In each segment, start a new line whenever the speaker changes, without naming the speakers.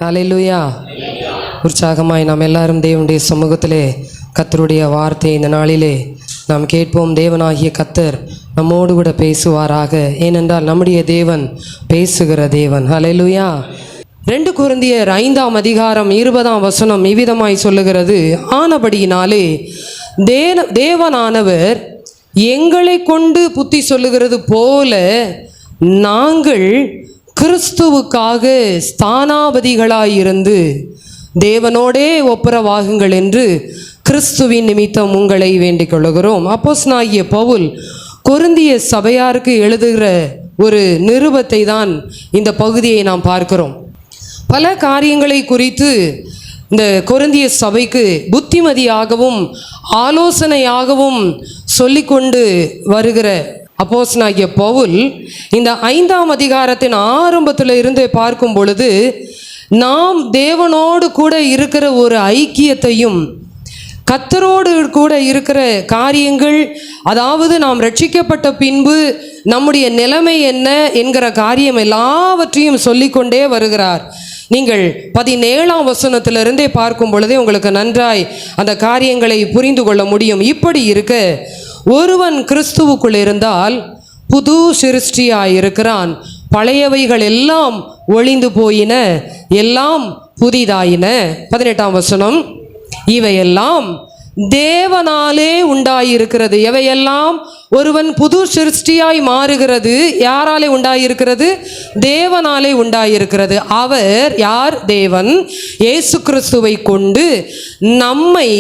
ஹல்லேலூயா. உற்சாகமாய் நாம் எல்லாரும் தேவனுடைய சமூகத்திலே கர்த்தருடைய வார்த்தை இந்த நாளிலே நாம் கேட்போம். தேவனாகிய கர்த்தர் நம்மோடு கூட பேசுவாராக. ஏனென்றால் நம்முடைய தேவன் பேசுகிற தேவன். ஹல்லேலூயா. 2 கொரிந்தியர் 5ஆம் அதிகாரம் 20ஆம் வசனம் இவ்விதமாய் சொல்லுகிறது, ஆனபடியினாலே தேவனானவர் எங்களை கொண்டு புத்தி சொல்லுகிறது போல நாங்கள் கிறிஸ்துவுக்காக ஸ்தானாபதிகளாயிருந்து தேவனோடே ஒப்புரவாகுங்கள் என்று கிறிஸ்துவின் நிமித்தம் உங்களை வேண்டிக் கொள்ளுகிறோம். அப்போஸ்தலனாகிய பவுல் கொரிந்திய சபையாருக்கு எழுதுகிற ஒரு நிருபத்தை தான் இந்த பகுதியை நாம் பார்க்கிறோம். பல காரியங்களை குறித்து இந்த கொரிந்திய சபைக்கு புத்திமதியாகவும் ஆலோசனையாகவும் சொல்லிக்கொண்டு வருகிற அப்போஸ்தலனாகிய பவுல் இந்த 5ஆம் அதிகாரத்தின் ஆரம்பத்தில் இருந்து பார்க்கும் பொழுது நாம் தேவனோடு கூட இருக்கிற ஒரு ஐக்கியத்தையும் கர்த்தரோடு கூட இருக்கிற காரியங்கள், அதாவது நாம் ரட்சிக்கப்பட்ட பின்பு நம்முடைய நிலைமை என்ன என்கிற காரியம் எல்லாவற்றையும் சொல்லிக்கொண்டே வருகிறார். நீங்கள் 17ஆம் வசனத்திலிருந்தே பார்க்கும் பொழுதே உங்களுக்கு நன்றாய் அந்த காரியங்களை புரிந்து கொள்ள முடியும். இப்படி இருக்க ஒருவன் கிறிஸ்துவுக்குள் இருந்தால் புது சிருஷ்டியாயிருக்கிறான், பழையவைகள் எல்லாம் ஒழிந்து போயின, எல்லாம் புதிதாயின. 18ஆம் வசனம், இவையெல்லாம் தேவனாலே உண்டாயிருக்கிறது. எவையெல்லாம்? ஒருவன் புது சிருஷ்டியாய் மாறுகிறது யாராலே உண்டாயிருக்கிறது? தேவனாலே உண்டாயிருக்கிறது. அவர் யார்? தேவன் இயேசு கிறிஸ்துவை கொண்டு நம்மை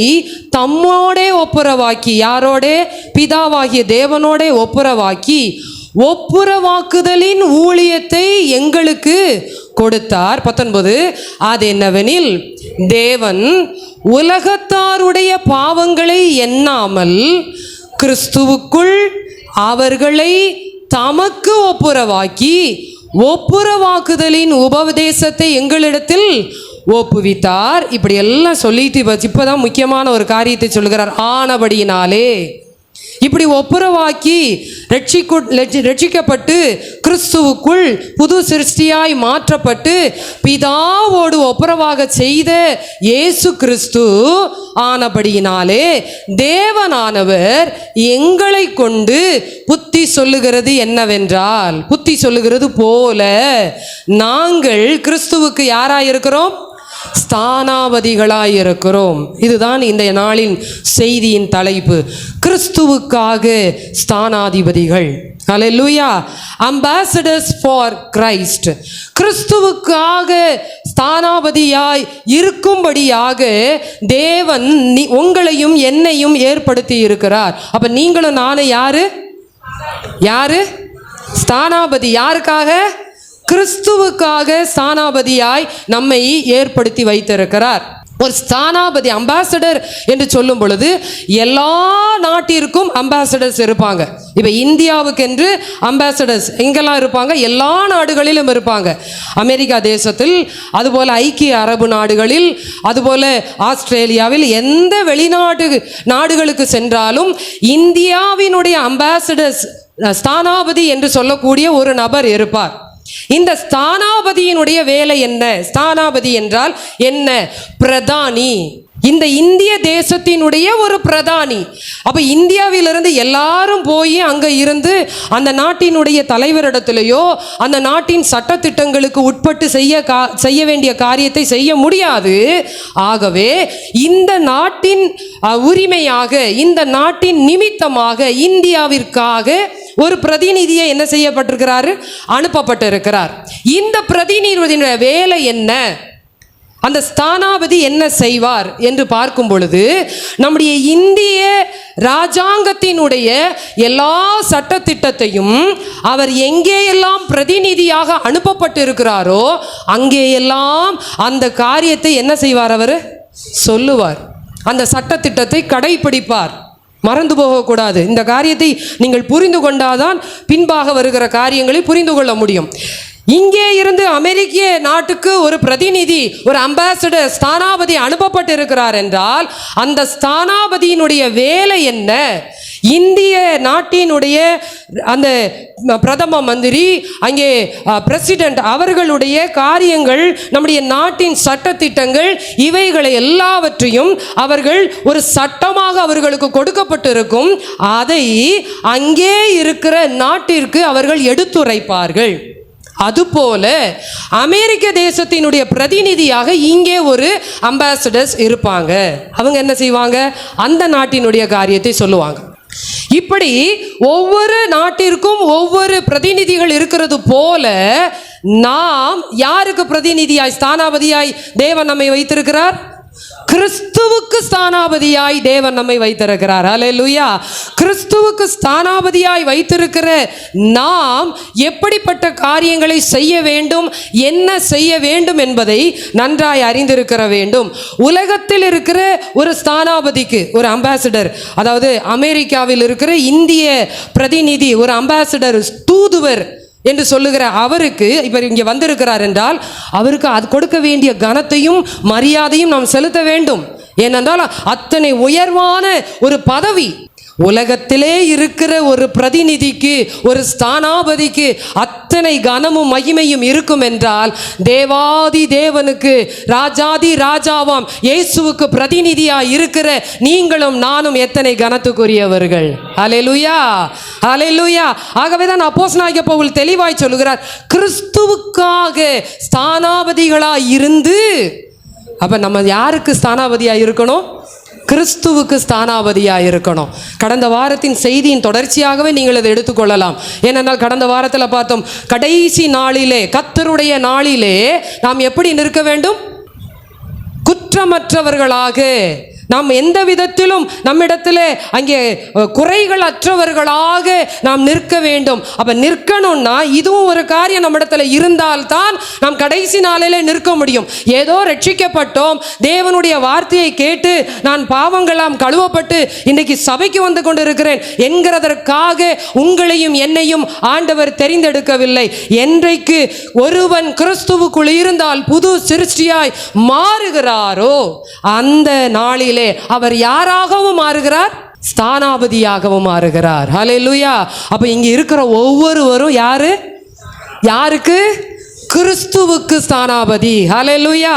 தம்மோடே ஒப்புரவாக்கி, யாரோடே? பிதாவாகிய தேவனோடே ஒப்புரவாக்கி ஒப்புரவாக்குதலின் ஊழியத்தை எங்களுக்கு கொடுத்தார். 19, அது என்னவெனில் தேவன் உலகத்தாருடைய பாவங்களை எண்ணாமல் கிறிஸ்துவுக்குள் அவர்களை தமக்கு ஒப்புரவாக்கி ஒப்புரவாக்குதலின் உபதேசத்தை எங்களிடத்தில் ஒப்புவித்தார். இப்படி எல்லாம் சொல்லிட்டு இப்போதான் முக்கியமான ஒரு காரியத்தை சொல்கிறார். ஆனபடியினாலே இப்படி ஒப்புரவாக்கி ரட்சிக்கப்பட்டு கிறிஸ்துவுக்குள் புது சிருஷ்டியாய் மாற்றப்பட்டு பிதாவோடு ஒப்புரவாக செய்த இயேசு கிறிஸ்து ஆனபடியினாலே தேவனானவர் எங்களை கொண்டு புத்தி சொல்லுகிறது என்னவென்றால், புத்தி சொல்லுகிறது போல நாங்கள் கிறிஸ்துவுக்கு யாராயிருக்கிறோம்? ஸ்தானாபதிகளாயிருக்கிறோம். இதுதான் இந்த நாளின் செய்தியின் தலைப்பு. கிறிஸ்துவுக்காக ஸ்தானாதிபதிகள். ஹல்லேலூயா. Ambassadors for Christ. கிறிஸ்துவுக்காக ஸ்தானாபதியாய் இருக்கும்படியாக தேவன் உங்களையும் என்னையும் ஏற்படுத்தி இருக்கிறார். அப்ப நீங்களும் நானும் யாரு? ஸ்தானாபதி. யாருக்காக? கிறிஸ்துவுக்காக ஸ்தானாபதியாய் நம்மை ஏற்படுத்தி வைத்திருக்கிறார். ஒரு ஸ்தானாபதி, அம்பாசடர் என்று சொல்லும் பொழுது எல்லா நாட்டிற்கும் அம்பாசடர்ஸ் இருப்பாங்க. இப்போ இந்தியாவுக்கு என்று அம்பாசடர்ஸ் எங்கெல்லாம் இருப்பாங்க? எல்லா நாடுகளிலும் இருப்பாங்க. அமெரிக்கா தேசத்தில், அதுபோல் ஐக்கிய அரபு நாடுகளில், அதுபோல் ஆஸ்திரேலியாவில், எந்த நாடுகளுக்கு சென்றாலும் இந்தியாவினுடைய அம்பாசடர்ஸ், ஸ்தானாபதி என்று சொல்லக்கூடிய ஒரு நபர் இருப்பார். இந்த ஸ்தானாபதியினுடைய வேலை என்ன? ஸ்தானாபதி என்றால் என்ன? பிரதானி. இந்த இந்திய தேசத்தினுடைய ஒரு பிரதானி. அப்ப இந்தியாவிலிருந்து எல்லாரும் போய் அங்க இருந்து அந்த நாட்டினுடைய தலைவரிடத்திலேயோ அந்த நாட்டின் சட்டத்திட்டங்களுக்கு உட்பட்டு செய்ய வேண்டிய காரியத்தை செய்ய முடியாது. ஆகவே இந்த நாட்டின் உரிமையாக, இந்த நாட்டின் நிமித்தமாக இந்தியாவிற்காக ஒரு பிரதிநிதியை என்ன செய்யப்பட்டிருக்கிறாரு? அனுப்பப்பட்டிருக்கிறார். இந்த பிரதிநிதியுடைய வேலை என்ன? அந்த ஸ்தானாபதி என்ன செய்வார் என்று பார்க்கும் பொழுது நம்முடைய இந்திய ராஜாங்கத்தினுடைய எல்லா சட்டத்திட்டத்தையும் அவர் எங்கேயெல்லாம் பிரதிநிதியாக அனுப்பப்பட்டிருக்கிறாரோ அங்கேயெல்லாம் அந்த காரியத்தை என்ன செய்வார்? அவர் சொல்லுவார். அந்த சட்டத்திட்டத்தை கடைபிடிப்பார். மறந்து போகக்கூடாது. இந்த காரியத்தை நீங்கள் புரிந்து கொண்டாதான் பின்பாக வருகிற காரியங்களை புரிந்து கொள்ள முடியும். இங்கே இருந்து அமெரிக்க நாட்டுக்கு ஒரு பிரதிநிதி, ஒரு அம்பாசடர், ஸ்தானாபதி அனுப்பப்பட்டு இருக்கிறார் என்றால் அந்த ஸ்தானாபதியினுடைய வேலை என்ன? இந்திய நாட்டினுடைய அந்த பிரதம மந்திரி, அங்கே பிரசிடென்ட் அவர்களுடைய காரியங்கள், நம்முடைய நாட்டின் சட்டத்திட்டங்கள், இவைகளை எல்லாவற்றையும் அவர்கள் ஒரு சட்டமாக அவர்களுக்கு கொடுக்கப்பட்டிருக்கும். அதை அங்கே இருக்கிற நாட்டிற்கு அவர்கள் எடுத்துரைப்பார்கள். அதுபோல அமெரிக்க தேசத்தினுடைய பிரதிநிதியாக இங்கே ஒரு அம்பாசடர்ஸ் இருப்பாங்க. அவங்க என்ன செய்வாங்க? அந்த நாட்டினுடைய காரியத்தை சொல்லுவாங்க. இப்படி ஒவ்வொரு நாட்டிற்கும் ஒவ்வொரு பிரதிநிதிகள் இருக்கிறது போல நாம் யாருக்கு பிரதிநிதியாய், ஸ்தானாபதியாய் தேவன் நம்மை வைத்திருக்கிறார்? கிறிஸ்துவுக்கு ஸ்தானாபதியாய் தேவன் நம்மை வைத்திருக்கிறார். அல்லேலூயா. கிறிஸ்துவுக்கு ஸ்தானாபதியாய் வைத்திருக்கிற நாம் எப்படிப்பட்ட காரியங்களை செய்ய வேண்டும், என்ன செய்ய வேண்டும் என்பதை நன்றாய் அறிந்திருக்கிற வேண்டும். உலகத்தில் இருக்கிற ஒரு ஸ்தானாபதிக்கு, ஒரு அம்பாசிடர், அதாவது அமெரிக்காவில் இருக்கிற இந்திய பிரதிநிதி, ஒரு அம்பாசிடர், தூதுவர் என்று சொல்லுகிற அவருக்கு இவர் இங்கே வந்திருக்கிறார் என்றால் அவருக்கு அது கொடுக்க வேண்டிய கனத்தையும் மரியாதையும் நாம் செலுத்த வேண்டும். ஏனென்றால் அத்தனை உயர்வான ஒரு பதவி. உலகத்திலே இருக்கிற ஒரு பிரதிநிதிக்கு, ஒரு ஸ்தானாபதிக்கு அத்தனை கனமும் மகிமையும் இருக்கும் என்றால் தேவாதி தேவனுக்கு, ராஜாதி ராஜாவாம் இயேசுவுக்கு பிரதிநிதியாய் இருக்கிற நீங்களும் நானும் எத்தனை கனத்துக்குரியவர்கள். அல்லேலூயா, அல்லேலூயா. ஆகவே தான் அப்போஸ்தலனாகிய பவுல் தெளிவாய் சொல்லுகிறார், கிறிஸ்துவுக்காக ஸ்தானாபதிகளாய் இருந்து. அப்ப நம்ம யாருக்கு ஸ்தானாபதியாய் இருக்கணும்? கிறிஸ்துவுக்கு ஸ்தானாபதியாக இருக்கணும். கடந்த வாரத்தின் செய்தியின் தொடர்ச்சியாகவே நீங்கள் அதை எடுத்துக்கொள்ளலாம். ஏனென்றால் கடந்த வாரத்தில் பார்த்தோம், கடைசி நாளிலே, கர்த்தருடைய நாளிலே நாம் எப்படி நிற்க வேண்டும்? குற்றமற்றவர்களாக, நாம் எந்த விதத்திலும் நம்மிடத்தில் அங்கே குறைகள் அற்றவர்களாக நாம் நிற்க வேண்டும். அப்போ நிற்கணும்னா இதுவும் ஒரு காரியம் நம்மிடத்தில் இருந்தால்தான் நாம் கடைசி நாளிலே நிற்க முடியும். ஏதோ ரட்சிக்கப்பட்டோம், தேவனுடைய வார்த்தையை கேட்டு நான் பாவங்களாம் கழுவப்பட்டு இன்றைக்கு சபைக்கு வந்து கொண்டிருக்கிறேன் என்கிறதற்காக உங்களையும் என்னையும் ஆண்டவர் தெரிந்தெடுக்கவில்லை. என்றைக்கு ஒருவன் கிறிஸ்துவுக்குள் இருந்தால் புது சிருஷ்டியாய் மாறுகிறாரோ அந்த நாளிலே அவர் யாராகவும் மாறுகிறார்? ஸ்தானாபதியாகவும் மாறுகிறார். ஹல்லேலூயா. அப்ப இங்க இருக்கிற ஒவ்வொருவரும் யாரு? யாருக்கு? கிறிஸ்துவுக்கு ஸ்தானாபதி. ஹல்லேலூயா.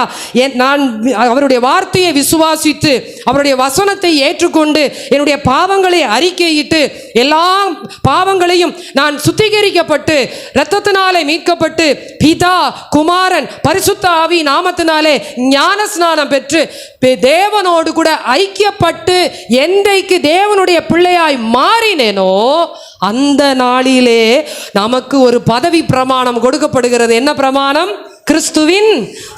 நான் அவருடைய வார்த்தையை விசுவாசித்து அவருடைய வசனத்தை ஏற்றுக்கொண்டு என்னுடைய பாவங்களை அறிக்கையிட்டு எல்லா பாவங்களையும் நான் சுத்திகரிக்கப்பட்டு இரத்தத்தினாலே மீட்கப்பட்டு பிதா, குமாரன், பரிசுத்த ஆவி நாமத்தினாலே ஞான ஸ்நானம் பெற்று தேவனோடு கூட ஐக்கியப்பட்டு என்றைக்கு தேவனுடைய பிள்ளையாய் மாறினேனோ அந்த நாளிலே நமக்கு ஒரு பதவி பிரமாணம் கொடுக்கப்படுகிறது. என்ன பிரமாணம்? கிறிஸ்துவின்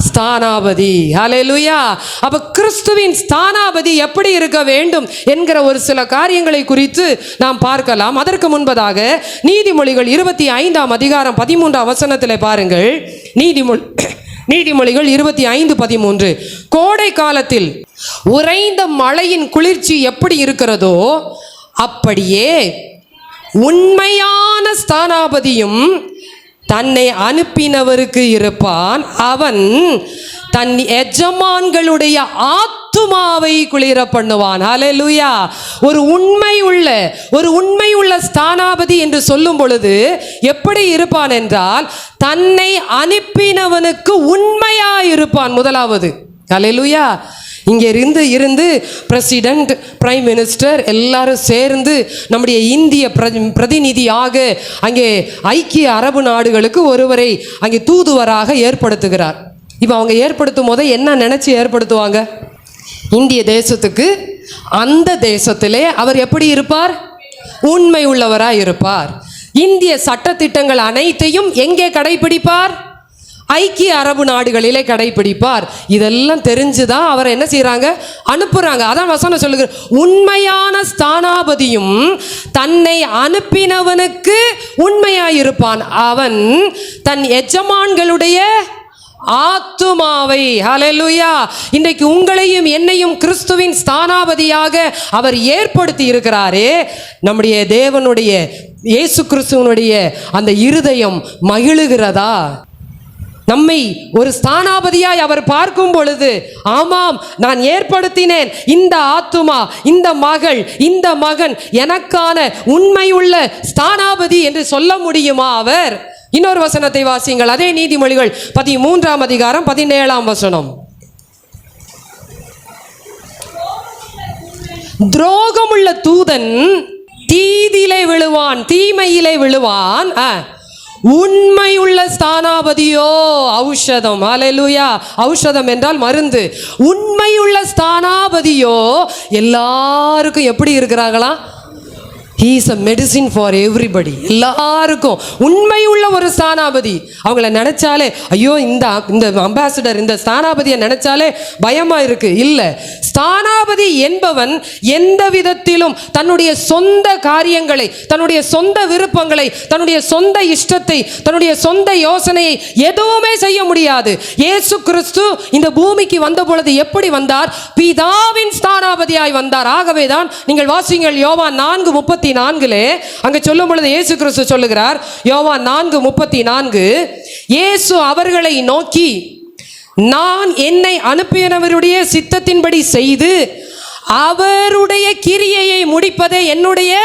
ஸ்தானாபதி. ஹல்லேலூயா. அப்ப கிறிஸ்துவின் ஸ்தானாபதி எப்படி இருக்க வேண்டும் என்கிற ஒரு சில காரியங்களை குறித்து நாம் பார்க்கலாம். அதற்கு முன்பதாக நீதிமொழிகள் 25ஆம் அதிகாரம் 13ஆம் வசனத்தில் பாருங்கள். நீதிமொழிகள் 25:13. கோடை காலத்தில் உறைந்த மழையின் குளிர்ச்சி எப்படி இருக்கிறதோ அப்படியே உண்மையான ஸ்தானாபதியும் தன்னை அனுப்பினவருக்கு இருப்பான். அவன் தன் எஜமான்களுடைய ஆத்துமாவை குளிர பண்ணுவான். ஹல்லேலூயா. ஒரு உண்மை உள்ள ஸ்தானாபதி என்று சொல்லும் பொழுது எப்படி இருப்பான் என்றால் தன்னை அனுப்பினவனுக்கு உண்மையாய் இருப்பான். முதலாவது. ஹல்லேலூயா. இங்கே இருந்து பிரசிடென்ட், பிரைம் மினிஸ்டர் எல்லாரும் சேர்ந்து நம்முடைய இந்திய பிரதிநிதியாக அங்கே ஐக்கிய அரபு நாடுகளுக்கு ஒருவரை அங்கே தூதுவராக ஏற்படுத்துகிறார். இப்போ அவங்க ஏற்படுத்தும் போது என்ன நினச்சி ஏற்படுத்துவாங்க? இந்திய தேசத்துக்கு அந்த தேசத்திலே அவர் எப்படி இருப்பார்? உண்மை உள்ளவராக இருப்பார். இந்திய சட்டத்திட்டங்கள் அனைத்தையும் எங்கே கடைபிடிப்பார்? ஐக்கிய அரபு நாடுகளிலே கடைபிடிப்பார். இதெல்லாம் தெரிஞ்சுதான் அவர் என்ன செய்யறாங்க? அனுப்புறாங்க. அதான் வசனம் சொல்லுகிற உண்மையான ஸ்தானாபதியும் தன்னை அனுப்பினவனுக்கு உண்மையாயிருப்பான். அவன் தன் எஜமான்களுடைய ஆத்துமாவை. ஹல்லேலூயா. இன்றைக்கு உங்களையும் என்னையும் கிறிஸ்துவின் ஸ்தானாபதியாக அவர் ஏற்படுத்தி இருக்கிறாரே. நம்முடைய தேவனுடைய இயேசு கிறிஸ்துவனுடைய அந்த இருதயம் மகிழுகிறதா? நம்மை ஒரு ஸ்தானாபதியாய் அவர் பார்க்கும் பொழுது, ஆமாம், நான் ஏற்படுத்தினேன் இந்த ஆத்துமா, இந்த மகள், இந்த மகன் எனக்கான உண்மையுள்ள ஸ்தானாபதி என்று சொல்ல முடியுமா அவர்? இன்னொரு வசனத்தை வாசியுங்கள். அதே நீதிமொழிகள் 13ஆம் அதிகாரம் 17ஆம் வசனம். துரோகமுள்ள தூதன் தீதியிலே விழுவான், தீமையிலே விழுவான். உண்மையுள்ள ஸ்தானாபதியோ ஔஷதம். ஹல்லேலூயா. ஔஷதம் என்றால் மருந்து. உண்மையுள்ள ஸ்தானாபதியோ எல்லாருக்கும் எப்படி இருக்கிறாங்களா? He is a medicine for everybody. எல்லாருக்கும் உண்மையுள்ள ஒரு ஸ்தானாபதி. அவங்கள நினைச்சாலே ஐயோ, இந்த அம்பாசிடர், இந்த ஸ்தானாபதியை நினைச்சாலே பயமா இருக்கு. இல்லை, ஸ்தானாபதி என்பவன் எந்த விதத்திலும் தன்னுடைய சொந்த காரியங்களை, தன்னுடைய சொந்த விருப்பங்களை, தன்னுடைய சொந்த இஷ்டத்தை, தன்னுடைய சொந்த யோசனையை எதுவுமே செய்ய முடியாது. இயேசு கிறிஸ்து இந்த பூமிக்கு வந்த பொழுது எப்படி வந்தார்? பிதாவின் ஸ்தானாபதியாய் வந்தார். ஆகவேதான் நீங்கள் வாசிங்கள் யோவான் 4:34 அங்க சொல்லும் பொழுது இயேசு கிறிஸ்து சொல்லுகிறார், யோவான் 4:34, இயேசு அவர்களை நோக்கி, நான் என்னை அனுப்பினவருடைய சித்தத்தின்படி செய்து அவருடைய கிரியையை முடிப்பதே என்னுடைய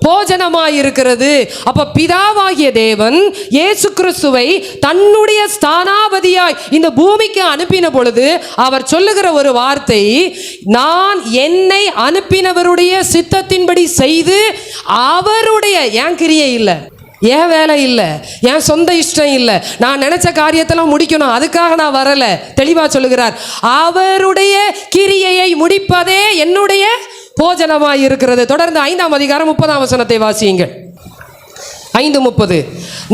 போஜனமாயிருக்கிறது. அப்ப பிதாவாகிய தேவன் இயேசு கிறிஸ்துவை தன்னுடைய ஸ்தானாபதியாய் இந்த பூமிக்கு அனுப்பின பொழுது அவர் சொல்லுகிற ஒரு வார்த்தை, நான் என்னை அனுப்பினவருடைய சித்தத்தின்படி செய்து அவருடைய, என் கிரியை இல்லை, என் வேலை இல்லை, என் சொந்த இஷ்டம் இல்லை, நான் நினைச்ச காரியத்தெல்லாம் முடிக்கணும், அதுக்காக நான் வரல. தெளிவா சொல்லுகிறார், அவருடைய கிரியையை முடிப்பதே என்னுடைய போஜனமாய் இருக்கிறது. தொடர்ந்து 5ஆம் அதிகாரம் 30ஆம் வசனத்தை வாசியுங்கள். 5:30,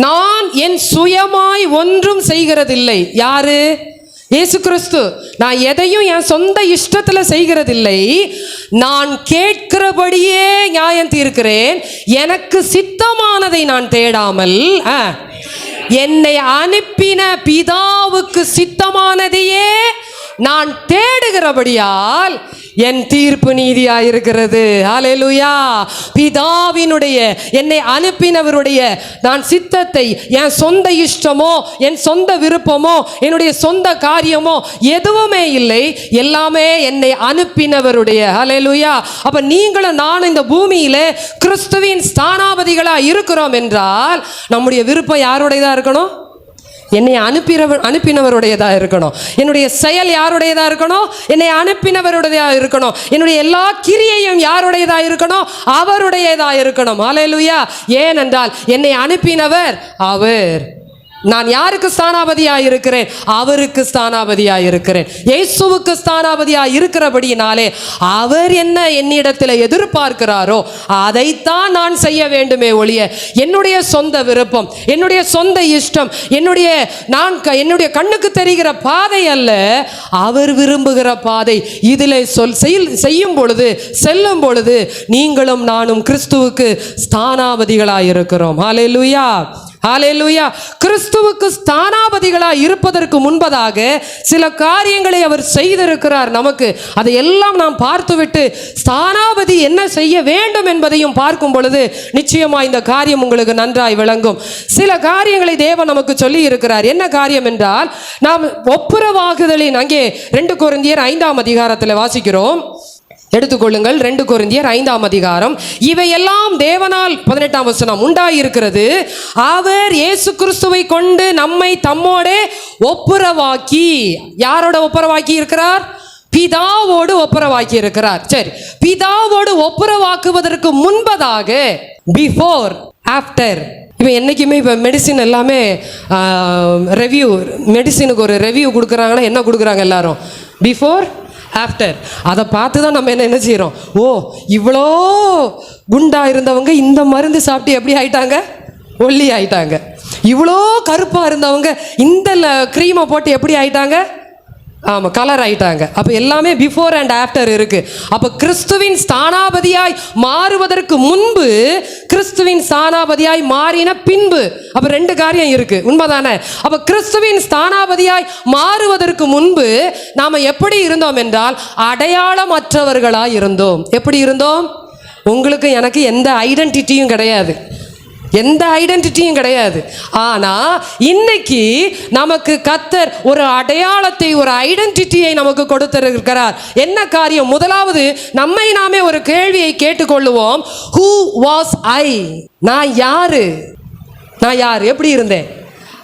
நான் என் சுயமாய் ஒன்றும் செய்கிறதில்லை. யாரு? இயேசு கிறிஸ்து. நான் எதையும் என் சொந்த இஷ்டத்தில் செய்கிறதில்லை, நான் கேட்கிறபடியே நியாயம் தீர்க்கிறேன். எனக்கு சித்தமானதை நான் தேடாமல் என்னை அனுப்பின பிதாவுக்கு சித்தமானதையே நான் தேடுகிறபடியால் என் தீர்ப்பு நீதியாயிருக்கிறது. ஹல்லேலூயா. பிதாவினுடைய, என்னை அனுப்பினவருடைய நான் சித்தத்தை, என் சொந்த இஷ்டமோ, என் சொந்த விருப்பமோ, என்னுடைய சொந்த காரியமோ எதுவுமே இல்லை, எல்லாமே என்னை அனுப்பினவருடைய. ஹல்லேலூயா. அப்ப நீங்களும் நானும் இந்த பூமியில கிறிஸ்துவின் ஸ்தானாபதிகளா இருக்கிறோம் என்றால் நம்முடைய விருப்பம் யாருடையதா இருக்கணும்? என்னை அனுப்பினவருடையதாக இருக்கணும். என்னுடைய செயல் யாருடையதாக இருக்கணும்? என்னை அனுப்பினவருடையதாக இருக்கணும். என்னுடைய எல்லா கிரியையும் யாருடையதாக இருக்கணும்? அவருடையதாக இருக்கணும். ஹல்லேலூயா. ஏனென்றால் என்னை அனுப்பினவர் அவர். நான் யாருக்கு ஸ்தானாபதியாக இருக்கிறேன்? அவருக்கு ஸ்தானாபதியாக இருக்கிறேன். இயேசுவுக்கு ஸ்தானாபதியாக இருக்கிறபடியினாலே அவர் என்ன என்னிடத்தில் எதிர்பார்க்கிறாரோ அதைத்தான் நான் செய்ய வேண்டுமே ஒழிய என்னுடைய சொந்த விருப்பம், என்னுடைய சொந்த இஷ்டம், என்னுடைய கண்ணுக்கு தெரிகிற பாதை அல்ல, அவர் விரும்புகிற பாதை. இதில் செய்யும் பொழுது, செல்லும் பொழுது நீங்களும் நானும் கிறிஸ்துவுக்கு ஸ்தானாபதிகளாக இருக்கிறோம். ஹல்லேலூயா. ஹல்லேலூயா. கிறிஸ்துவுக்கு ஸ்தானாபதிகளாய் இருப்பதற்கு முன்பதாக சில காரியங்களை அவர் செய்திருக்கிறார் நமக்கு. அதையெல்லாம் நாம் பார்த்துவிட்டு ஸ்தானாபதி என்ன செய்ய வேண்டும் என்பதையும் பார்க்கும் பொழுது நிச்சயமாக இந்த காரியம் உங்களுக்கு நன்றாய் விளங்கும். சில காரியங்களை தேவன் நமக்கு சொல்லி இருக்கிறார். என்ன காரியம் என்றால், நாம் ஒப்புரவாகுதலின், அங்கே 2 கொரிந்தியர் 5ஆம் அதிகாரத்தில் வாசிக்கிறோம். எடுத்துக்கொள்ளுங்கள், 2 கொரிந்தியர் 5ஆம் அதிகாரம். இவையெல்லாம் தேவனால் 18ஆம் வசனம் உண்டாயிருக்கிறது, அவர் இயேசு கிறிஸ்துவை கொண்டு நம்மை தம்மோடு ஒப்புரவாக்கி. யாரோட ஒப்புரவாக்கி இருக்கிறார்? பிதாவோடு ஒப்புரவாக்கி இருக்கிறார். சரி, பிதாவோடு ஒப்புரவாக்குவதற்கு முன்பதாக, பிஃபோர், ஆஃப்டர். இப்போ என்றைக்குமே இப்போ மெடிசின் எல்லாமே ரெவ்யூ, மெடிசினுக்கு ஒரு ரெவ்யூ கொடுக்குறாங்கன்னா என்ன கொடுக்குறாங்க எல்லாரும்? Before, after. அதை பார்த்து தான் நம்ம என்ன செய்கிறோம்? ஓ, இவ்வளோ குண்டா இருந்தவங்க இந்த மருந்து சாப்பிட்டு எப்படி ஆயிட்டாங்க? ஒல்லி ஆயிட்டாங்க. இவ்வளோ கருப்பாக இருந்தவங்க இந்த க்ரீமை போட்டு எப்படி ஆயிட்டாங்க? ஆமாம், கலர் ஆயிட்டாங்க. அப்போ எல்லாமே பிஃபோர் அண்ட் ஆஃப்டர் இருக்கு. அப்போ கிறிஸ்துவின் ஸ்தானாபதியாய் மாறுவதற்கு முன்பு, கிறிஸ்துவின் ஸ்தானாபதியாய் மாறின பின்பு, அப்போ ரெண்டு காரியம் இருக்கு. உண்மைதானே? அப்போ கிறிஸ்துவின் ஸ்தானாபதியாய் மாறுவதற்கு முன்பு நாம் எப்படி இருந்தோம் என்றால் அடையாளமற்றவர்களாய் இருந்தோம். எப்படி இருந்தோம்? உங்களுக்கு எனக்கு எந்த ஐடென்டிட்டியும் கிடையாது, எந்த ஐடென்டிட்டியும் கிடையாது. ஆனால் இன்னைக்கு நமக்கு கர்த்தர் ஒரு அடையாளத்தை, ஒரு ஐடென்டிட்டியை நமக்கு கொடுத்திருக்கிறார். என்ன காரியம்? முதலாவது நம்மை நாமே ஒரு கேள்வியை கேட்டுக்கொள்ளுவோம். Who was I? நான் யாரு? நான் யார்? எப்படி இருந்தேன்?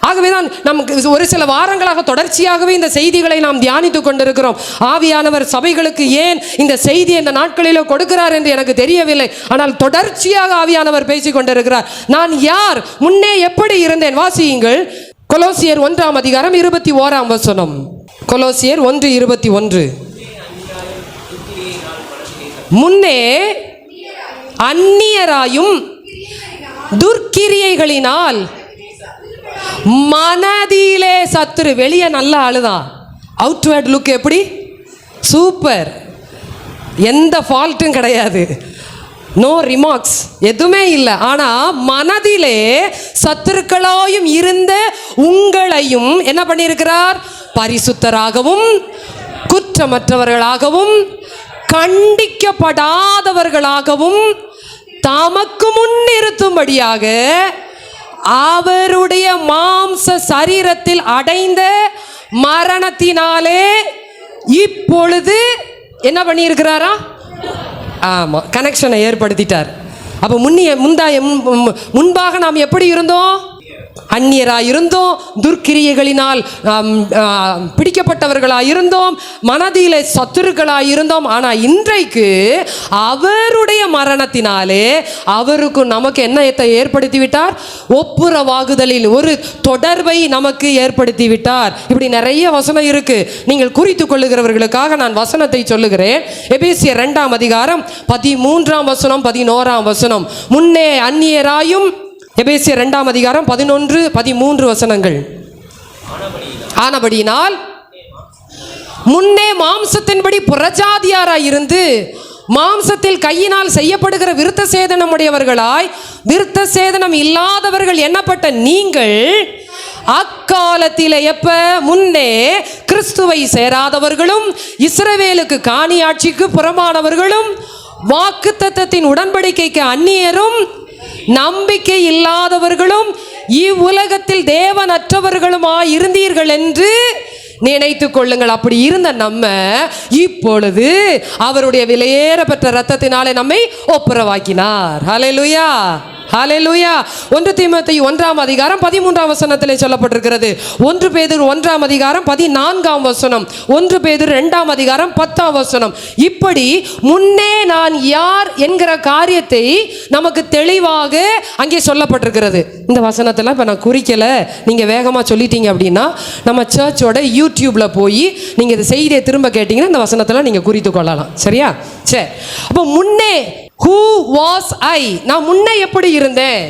ஆகவேதான் நமக்கு ஒரு சில வாரங்களாக தொடர்ச்சியாகவே இந்த செய்திகளை நாம் தியானித்து கொண்டிருக்கிறோம். ஆவியானவர் சபைகளுக்கு ஏன் இந்த செய்தி இந்த நாட்களிலோ கொடுக்கிறார் என்று எனக்கு தெரியவில்லை. ஆனால் தொடர்ச்சியாக ஆவியானவர் பேசிக் கொண்டிருக்கிறார். நான் யார்? முன்னே எப்படி இருந்தேன்? வாசியுங்கள். கொலோசியர் 1:21. கொலோசியர் 1:21. முன்னே அந்நியராயும் துர்க்கிரியைகளினால் மனதிலே சத்துரு. வெளியே நல்ல ஆளுதான், அவுட்வேர்ட் லுக் எப்படி சூப்பர், எந்த ஃபால்ட்டும் கிடையாது, நோ ரிமார்க்ஸ், எதுவுமே இல்லை. ஆனால் மனதிலே சத்துருக்களாயும் இருந்த உங்களையும் என்ன பண்ணியிருக்கிறார்? பரிசுத்தராகவும் குற்றமற்றவர்களாகவும் கண்டிக்கப்படாதவர்களாகவும் தமக்கு முன்னிறுத்தும்படியாக அவருடைய மாம்ச சரீரத்தில் அடைந்த மரணத்தினாலே இப்பொழுது என்ன பண்ணியிருக்கிறாரா? ஆமாம், கனெக்ஷனை ஏற்படுத்திட்டார். அப்போ முன்பாக நாம் எப்படி இருந்தோம்? அந்நியராக இருந்தோம், துர்க்கிரியைகளினால் பிடிக்கப்பட்டவர்களாக இருந்தோம், மனதிலே சத்துருக்களாக இருந்தோம். ஆனால் இன்றைக்கு அவருடைய மரணத்தினாலே அவருக்கு நமக்கு என்னத்தை ஏற்படுத்தி விட்டார்? ஒப்புரவாகுதலில் ஒரு தொடர்பை நமக்கு ஏற்படுத்தி விட்டார். இப்படி நிறைய வசனம் இருக்கு. நீங்கள் குறித்து கொள்ளுகிறவர்களுக்காக நான் வசனத்தை சொல்லுகிறேன். எபேசியர் 2:13, 11. முன்னே அந்நியராயும், எபேசியர் 2:11, 13. ஆனபடியினால் முன்னே மாம்சத்தின்படி புறஜாதியாராய் இருந்து மாம்சத்தில் கையினால் செய்யப்படுகிற விருத்த சேதனமுடையவர்களாய் விருத்த சேதனம் இல்லாதவர்கள் எண்ணப்பட்ட நீங்கள் அக்காலத்திலே, எப்ப? முன்னே கிறிஸ்துவை சேராதவர்களும் இஸ்ரவேலுக்கு காணியாட்சிக்கு புறமானவர்களும் வாக்குத்தத்தத்தின் உடன்படிக்கைக்கு அந்நியரும் நம்பிக்கை இல்லாதவர்களும் இவ்வுலகத்தில் தேவனற்றவர்களுமாய் இருந்தீர்கள் என்று நினைத்துக் கொள்ளுங்கள். அப்படி இருந்த நம்ம இப்பொழுது அவருடைய விலையேறப்பட்ட இரத்தத்தினாலே நம்மை ஒப்புரவாக்கினார். ஹல்லேலூயா, ஹல்லேலூயா. 1 தீமோத்தேயு 1:13 சொல்லப்பட்டிருக்கிறது. 1 பேதுரு 1:14. 1 பேதுரு 2:10. இப்படி முன்னே நான் யார் என்கிற காரியத்தை நமக்கு தெளிவாக அங்கே சொல்லப்பட்டிருக்கிறது. இந்த வசனத்தில் இப்போ நான் குறிக்கல, நீங்கள் வேகமாக சொல்லிட்டீங்க அப்படின்னா நம்ம சர்ச்சோட யூடியூப்ல போய் நீங்கள் இந்த செய்தியை திரும்ப கேட்டீங்கன்னா இந்த வசனத்தில் நீங்கள் குறித்து கொள்ளலாம். சரியா? சரி. அப்போ முன்னே who was I? நான் முன்ன எப்படி இருந்தேன்?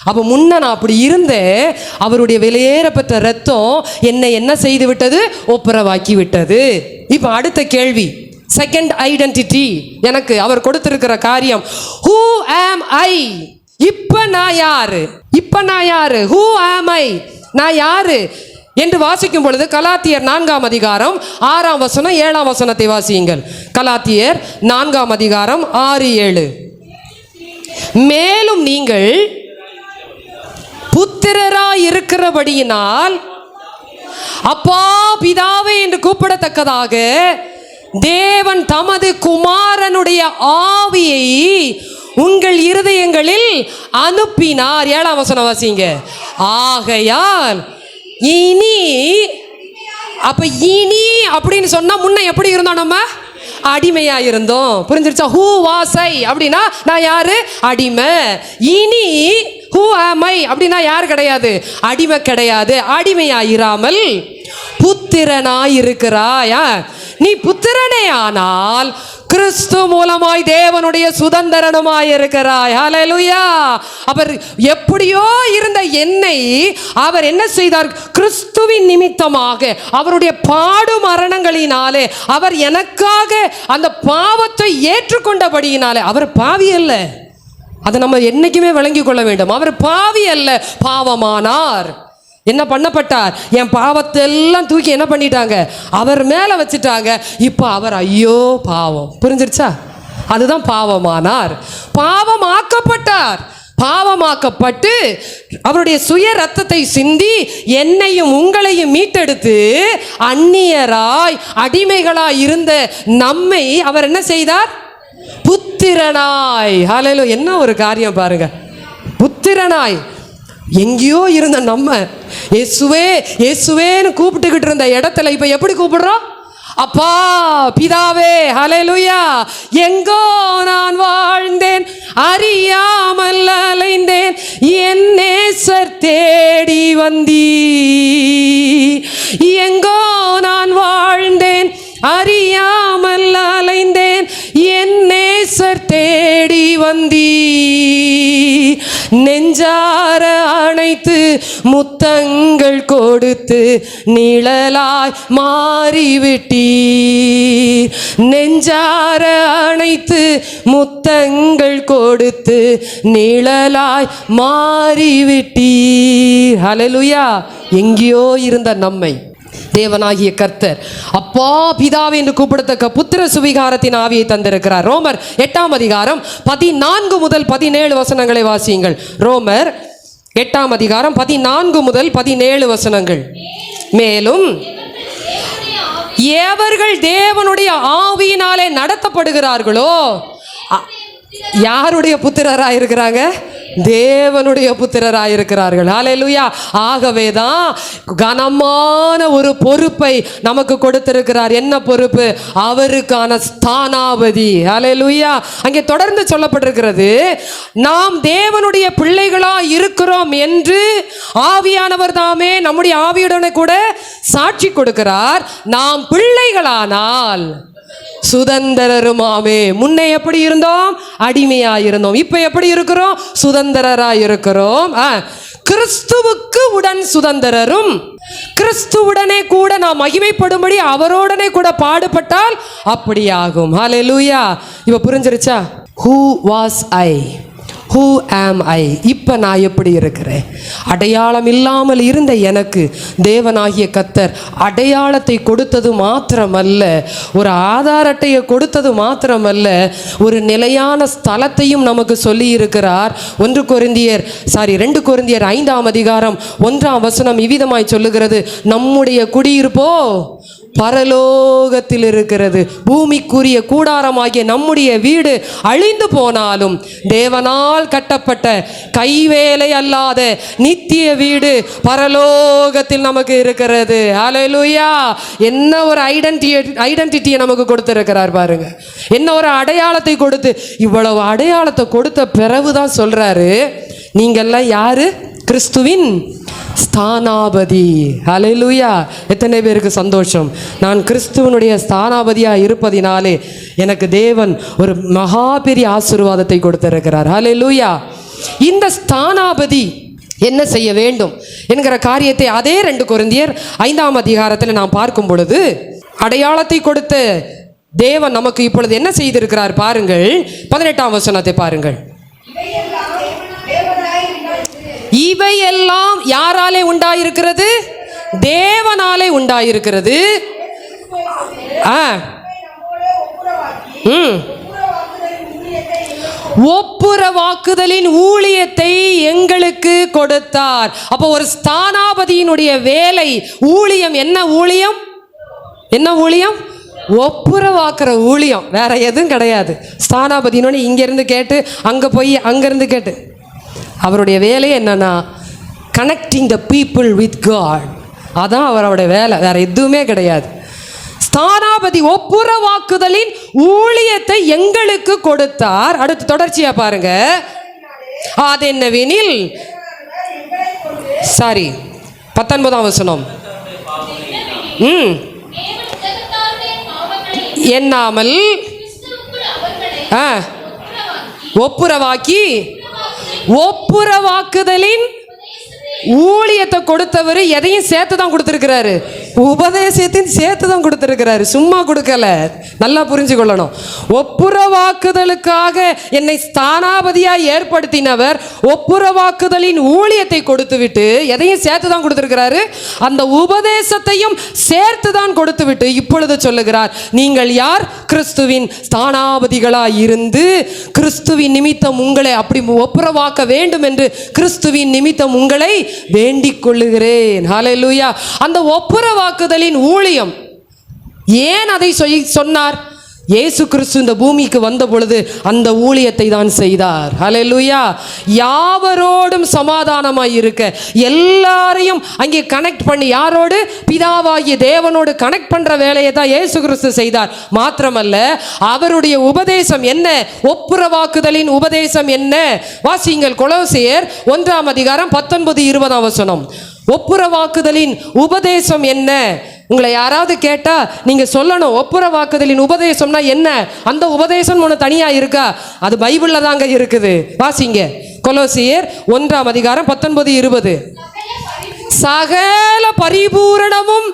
அப்போ முன்ன நான் அப்படி இருந்தேன். அவருடைய விலையேறப்பட்ட ரத்தம் என்னை என்ன செய்து விட்டது? ஒப்புரவாக்கி விட்டது. இப்போ அடுத்த கேள்வி, செகண்ட் ஐடென்டிட்டி எனக்கு அவர் கொடுத்திருக்கிற காரியம். who am I? இப்ப நான் யாரு? who am I? நான் யாரு என்று வாசிக்கும் பொழுது கலாத்தியர் 4:6, 7 வாசியுங்கள். கலாத்தியர் 4:6, 7. மேலும் நீங்கள் புத்திரராய் இருக்கிறபடியினால் அப்பா பிதாவே என்று கூப்பிடத்தக்கதாக தேவன் தமது குமாரனுடைய ஆவியை உங்கள் இருதயங்களில் அனுப்பினார். 7 வாசிங்க. ஆகையால் இனி, அப்ப இனி அப்படின்னு சொன்னா முன்ன எப்படி இருந்தோம்? நம்ம அடிமையா இருந்தோம். புரிஞ்சிருச்சா? ஹூ வாஸ் ஐ அப்படின்னா நான் யாரு? அடிமை. இனி ஹூ ஆம் ஐ அப்படின்னா யார் கிடையாது? அடிமை கிடையாது. அடிமையாயிராமல் புத்திரனாய் இருக்கிறாயா? நீ புத்திரனே ஆனால் கிறிஸ்து மூலமாய் தேவனுடைய சுதந்திரனுமாய் இருக்கிறாய். ஹல்லேலூயா. அவர் எப்படியோ இருந்த என்னை அவர் என்ன செய்தார்? கிறிஸ்துவின் நிமித்தமாக அவருடைய பாடு மரணங்களினாலே அவர் எனக்காக அந்த பாவத்தை ஏற்றுக்கொண்டபடியினாலே, அவர் பாவி அல்ல, அதை நம்ம என்னைக்குமே விளங்கி கொள்ள வேண்டும். அவர் பாவி அல்ல, பாவமானார். என்ன பண்ணப்பட்டார்? என் பாவத்தை எல்லாம் தூக்கி என்ன பண்ணிட்டாங்க? அவர் மேலே வச்சுட்டாங்க. இப்போ அவர் ஐயோ பாவம், புரிஞ்சிருச்சா? அதுதான் பாவமானார். பாவமாக்கப்பட்டார். பாவமாக்கப்பட்டு அவருடைய சுய ரத்தத்தை சிந்தி என்னையும் உங்களையும் மீட்டெடுத்து அந்நியராய் அடிமைகளாய் இருந்த நம்மை அவர் என்ன செய்தார்? புத்திரனாய். ஹல்லேலூயா. என்ன ஒரு காரியம் பாருங்க, புத்திரனாய். எங்கேயோ இருந்த நம்ம இயேசுவே இயேசுவேன்னு கூப்பிட்டுக்கிட்டு இருந்த இடத்துல இப்போ எப்படி கூப்பிடுறோம்? அப்பா பிதாவே. ஹல்லேலூயா. எங்கோ நான் வாழ்ந்தேன், அறியாமல் அலைந்தேன், என் நேசர் தேடி வந்தீ. எங்கோ நான் வாழ்ந்தேன், அறியாமல் அலைந்தேன், என் நேசர் தேடி வந்தீ. நெஞ்சார அணைத்து முத்தங்கள் கொடுத்து நிழலாய் மாறிவிட்டீர். நெஞ்சார அணைத்து முத்தங்கள் கொடுத்து நிழலாய் மாறிவிட்டீர். ஹல்லேலூயா. எங்கேயோ இருந்த நம்மை தேவனாகிய கர்த்தர் அப்பா பிதாவே என்று கூப்பிடத்தக்க புத்திர சுவிகாரத்தின் ஆவியை தந்திருக்கிறார். ரோமர் 8ஆம் அதிகாரம் 14 முதல் 17 வசனங்களை வாசியுங்கள். ரோமர் 8ஆம் அதிகாரம் 14 முதல் 17 வசனங்கள். மேலும் எவர்கள் தேவனுடைய ஆவியினாலே நடத்தப்படுகிறார்களோ, யாருடைய புத்திரராய் இருக்கிறாங்க? தேவனுடைய புத்திரராய் இருக்கிறார்கள். ஹல்லேலூயா. ஆகவேதான் கனமான ஒரு பொறுப்பை நமக்கு கொடுத்திருக்கிறார். என்ன பொறுப்பு? அவருக்கான ஸ்தானாபதி. ஹல்லேலூயா. அங்கே தொடர்ந்து சொல்லப்பட்டிருக்கிறது, நாம் தேவனுடைய பிள்ளைகளா இருக்கிறோம் என்று ஆவியானவர் தாமே நம்முடைய ஆவியுடனே கூட சாட்சி கொடுக்கிறார். நாம் பிள்ளைகளானால் சுதந்திரருமாமே. முன்னே எப்படி இருந்தோம்? அடிமையாயிருந்தோம். இப்ப எப்படி இருக்கிறோம்? சுதந்திரராய் இருக்கிறோம். கிறிஸ்துவுக்கு உடன் சுதந்திரரும், கிறிஸ்துவுடனே கூட நாம் மகிமைப்படும்படி அவரோடனே கூட பாடுபட்டால் அப்படியாகும். ஹல்லேலூயா. இப்ப புரிஞ்சிருச்சா? Who was I? Who am I? இப்போ நான் எப்படி இருக்கிறேன்? அடையாளம் இல்லாமல் இருந்த எனக்கு தேவனாகிய கர்த்தர் அடையாளத்தை கொடுத்தது மாத்திரமல்ல, ஒரு ஆதார அட்டையை கொடுத்தது மாத்திரமல்ல, ஒரு நிலையான ஸ்தலத்தையும் நமக்கு சொல்லி இருக்கிறார். 2 கொரிந்தியர் 5ஆம் அதிகாரம் 1ஆம் வசனம் இவ்விதமாய் சொல்லுகிறது, நம்முடைய குடியிருப்போ பரலோகத்தில் இருக்கிறது. பூமிக்குரிய கூடாரமாகிய நம்முடைய வீடு அழிந்து போனாலும் தேவனால் கட்டப்பட்ட கைவேலை அல்லாத நித்திய வீடு பரலோகத்தில் நமக்கு இருக்கிறது. ஹல்லேலூயா. என்ன ஒரு ஐடென்டிட்டியை நமக்கு கொடுத்திருக்கிறார் பாருங்க. என்ன ஒரு அடையாளத்தை கொடுத்து, இவ்வளவு அடையாளத்தை கொடுத்த பிறகுதான் சொல்றாரு, நீங்கெல்லாம் யாரு? கிறிஸ்துவின் ஸ்தானாபதி. ஹல்லேலூயா. எத்தனை பேருக்கு சந்தோஷம்? நான் கிறிஸ்துவனுடைய ஸ்தானாபதியாக இருப்பதினாலே எனக்கு தேவன் ஒரு மகா பெரிய ஆசீர்வாதத்தை கொடுத்திருக்கிறார். ஹல்லேலூயா. இந்த ஸ்தானாபதி என்ன செய்ய வேண்டும் என்கிற காரியத்தை அதே 2 கொரிந்தியர் 5ஆம் அதிகாரத்தில் நாம் பார்க்கும் பொழுது, அடையாளத்தை கொடுத்த தேவன் நமக்கு இப்பொழுது என்ன செய்திருக்கிறார் பாருங்கள். 18ஆம் வசனத்தை பாருங்கள். இவையெல்லாம் யாராலே உண்டாயிருக்கிறது? தேவனாலே உண்டாயிருக்கிறது. ஒப்புரவாக்குதலின் ஊழியத்தை எங்களுக்கு கொடுத்தார். அப்போ ஒரு ஸ்தானாபதியினுடைய வேலை, ஊழியம் என்ன? ஊழியம் என்ன? ஊழியம் ஒப்புரவாக்குற ஊழியம், வேற எதுவும் கிடையாது. ஸ்தானாபதியினோட இங்கிருந்து கேட்டு அங்கே போய் அங்கிருந்து கேட்டு, அவருடைய வேலையே என்னன்னா connecting the people with God. அதான் அவருடைய வேலை, வேற எதுவுமே கிடையாது. ஸ்தானாபதி ஒப்புரவாக்குதலின் ஊழியத்தை எங்களுக்கு கொடுத்தார். அடுத்து தொடர்ச்சியா பாருங்க. அதென்னவெனில் 19ஆம் வசனம், எண்ணாமல் ஒப்புரவாக்கி ஒப்புரவாக்குதலின் ஊழியத்தை கொடுத்தவர் எதையும் சேர்த்து தான் கொடுத்துருக்கிறாரு. உபதேசத்தையும் சேர்த்து தான் கொடுத்துருக்கிறாரு, சும்மா கொடுக்கல. நல்லா புரிஞ்சு கொள்ளணும். ஒப்புரவாக்குதலுக்காக என்னை ஸ்தானாபதியாக ஏற்படுத்தினவர் ஒப்புரவாக்குதலின் ஊழியத்தை கொடுத்து விட்டு எதையும் சேர்த்து தான் கொடுத்துருக்கிறாரு. அந்த உபதேசத்தையும் சேர்த்து தான் கொடுத்து விட்டு இப்பொழுது சொல்லுகிறார், நீங்கள் யார்? கிறிஸ்துவின் ஸ்தானாபதிகளாய் இருந்து கிறிஸ்துவின் நிமித்தம் உங்களை அப்படி ஒப்புரவாக்க வேண்டும் என்று கிறிஸ்துவின் நிமித்தம் உங்களை வேண்டிக் கொள்ளுகிறேன். ஹல்லேலூயா. அந்த ஒப்புரவாக்குதலின் ஊழியம் ஏன் அதை சொன்னார்? இயேசு கிறிஸ்து இந்த பூமிக்கு வந்த பொழுது அந்த ஊழியத்தை தான் செய்தார். ஹல்லேலூயா. யாவரோடும் சமாதானமாய் இருக்க, எல்லாரையும் அங்கே கனெக்ட் பண்ணி, யாரோடு? பிதாவாகிய தேவனோடு கனெக்ட் பண்ற வேலையை தான் இயேசு கிறிஸ்து செய்தார். மாத்திரமல்ல, அவருடைய உபதேசம் என்ன? ஒப்புரவாக்குதலின் உபதேசம் என்ன? வாசியுங்கள், கொலோசியர் 1:19-20. ஒப்புரவாக்குதலின் உபதேசம் என்ன? உங்களை யாராவது கேட்டா நீங்க சொல்லணும், ஒப்புரவாக்குதலின் உபதேசம்னா என்ன? அந்த உபதேசம் ஒன்று தனியா இருக்கா? அது பைபிள்ல தாங்க இருக்குது. வாசிங்க, கொலோசியர் 1:19-20. சகல பரிபூரணமும்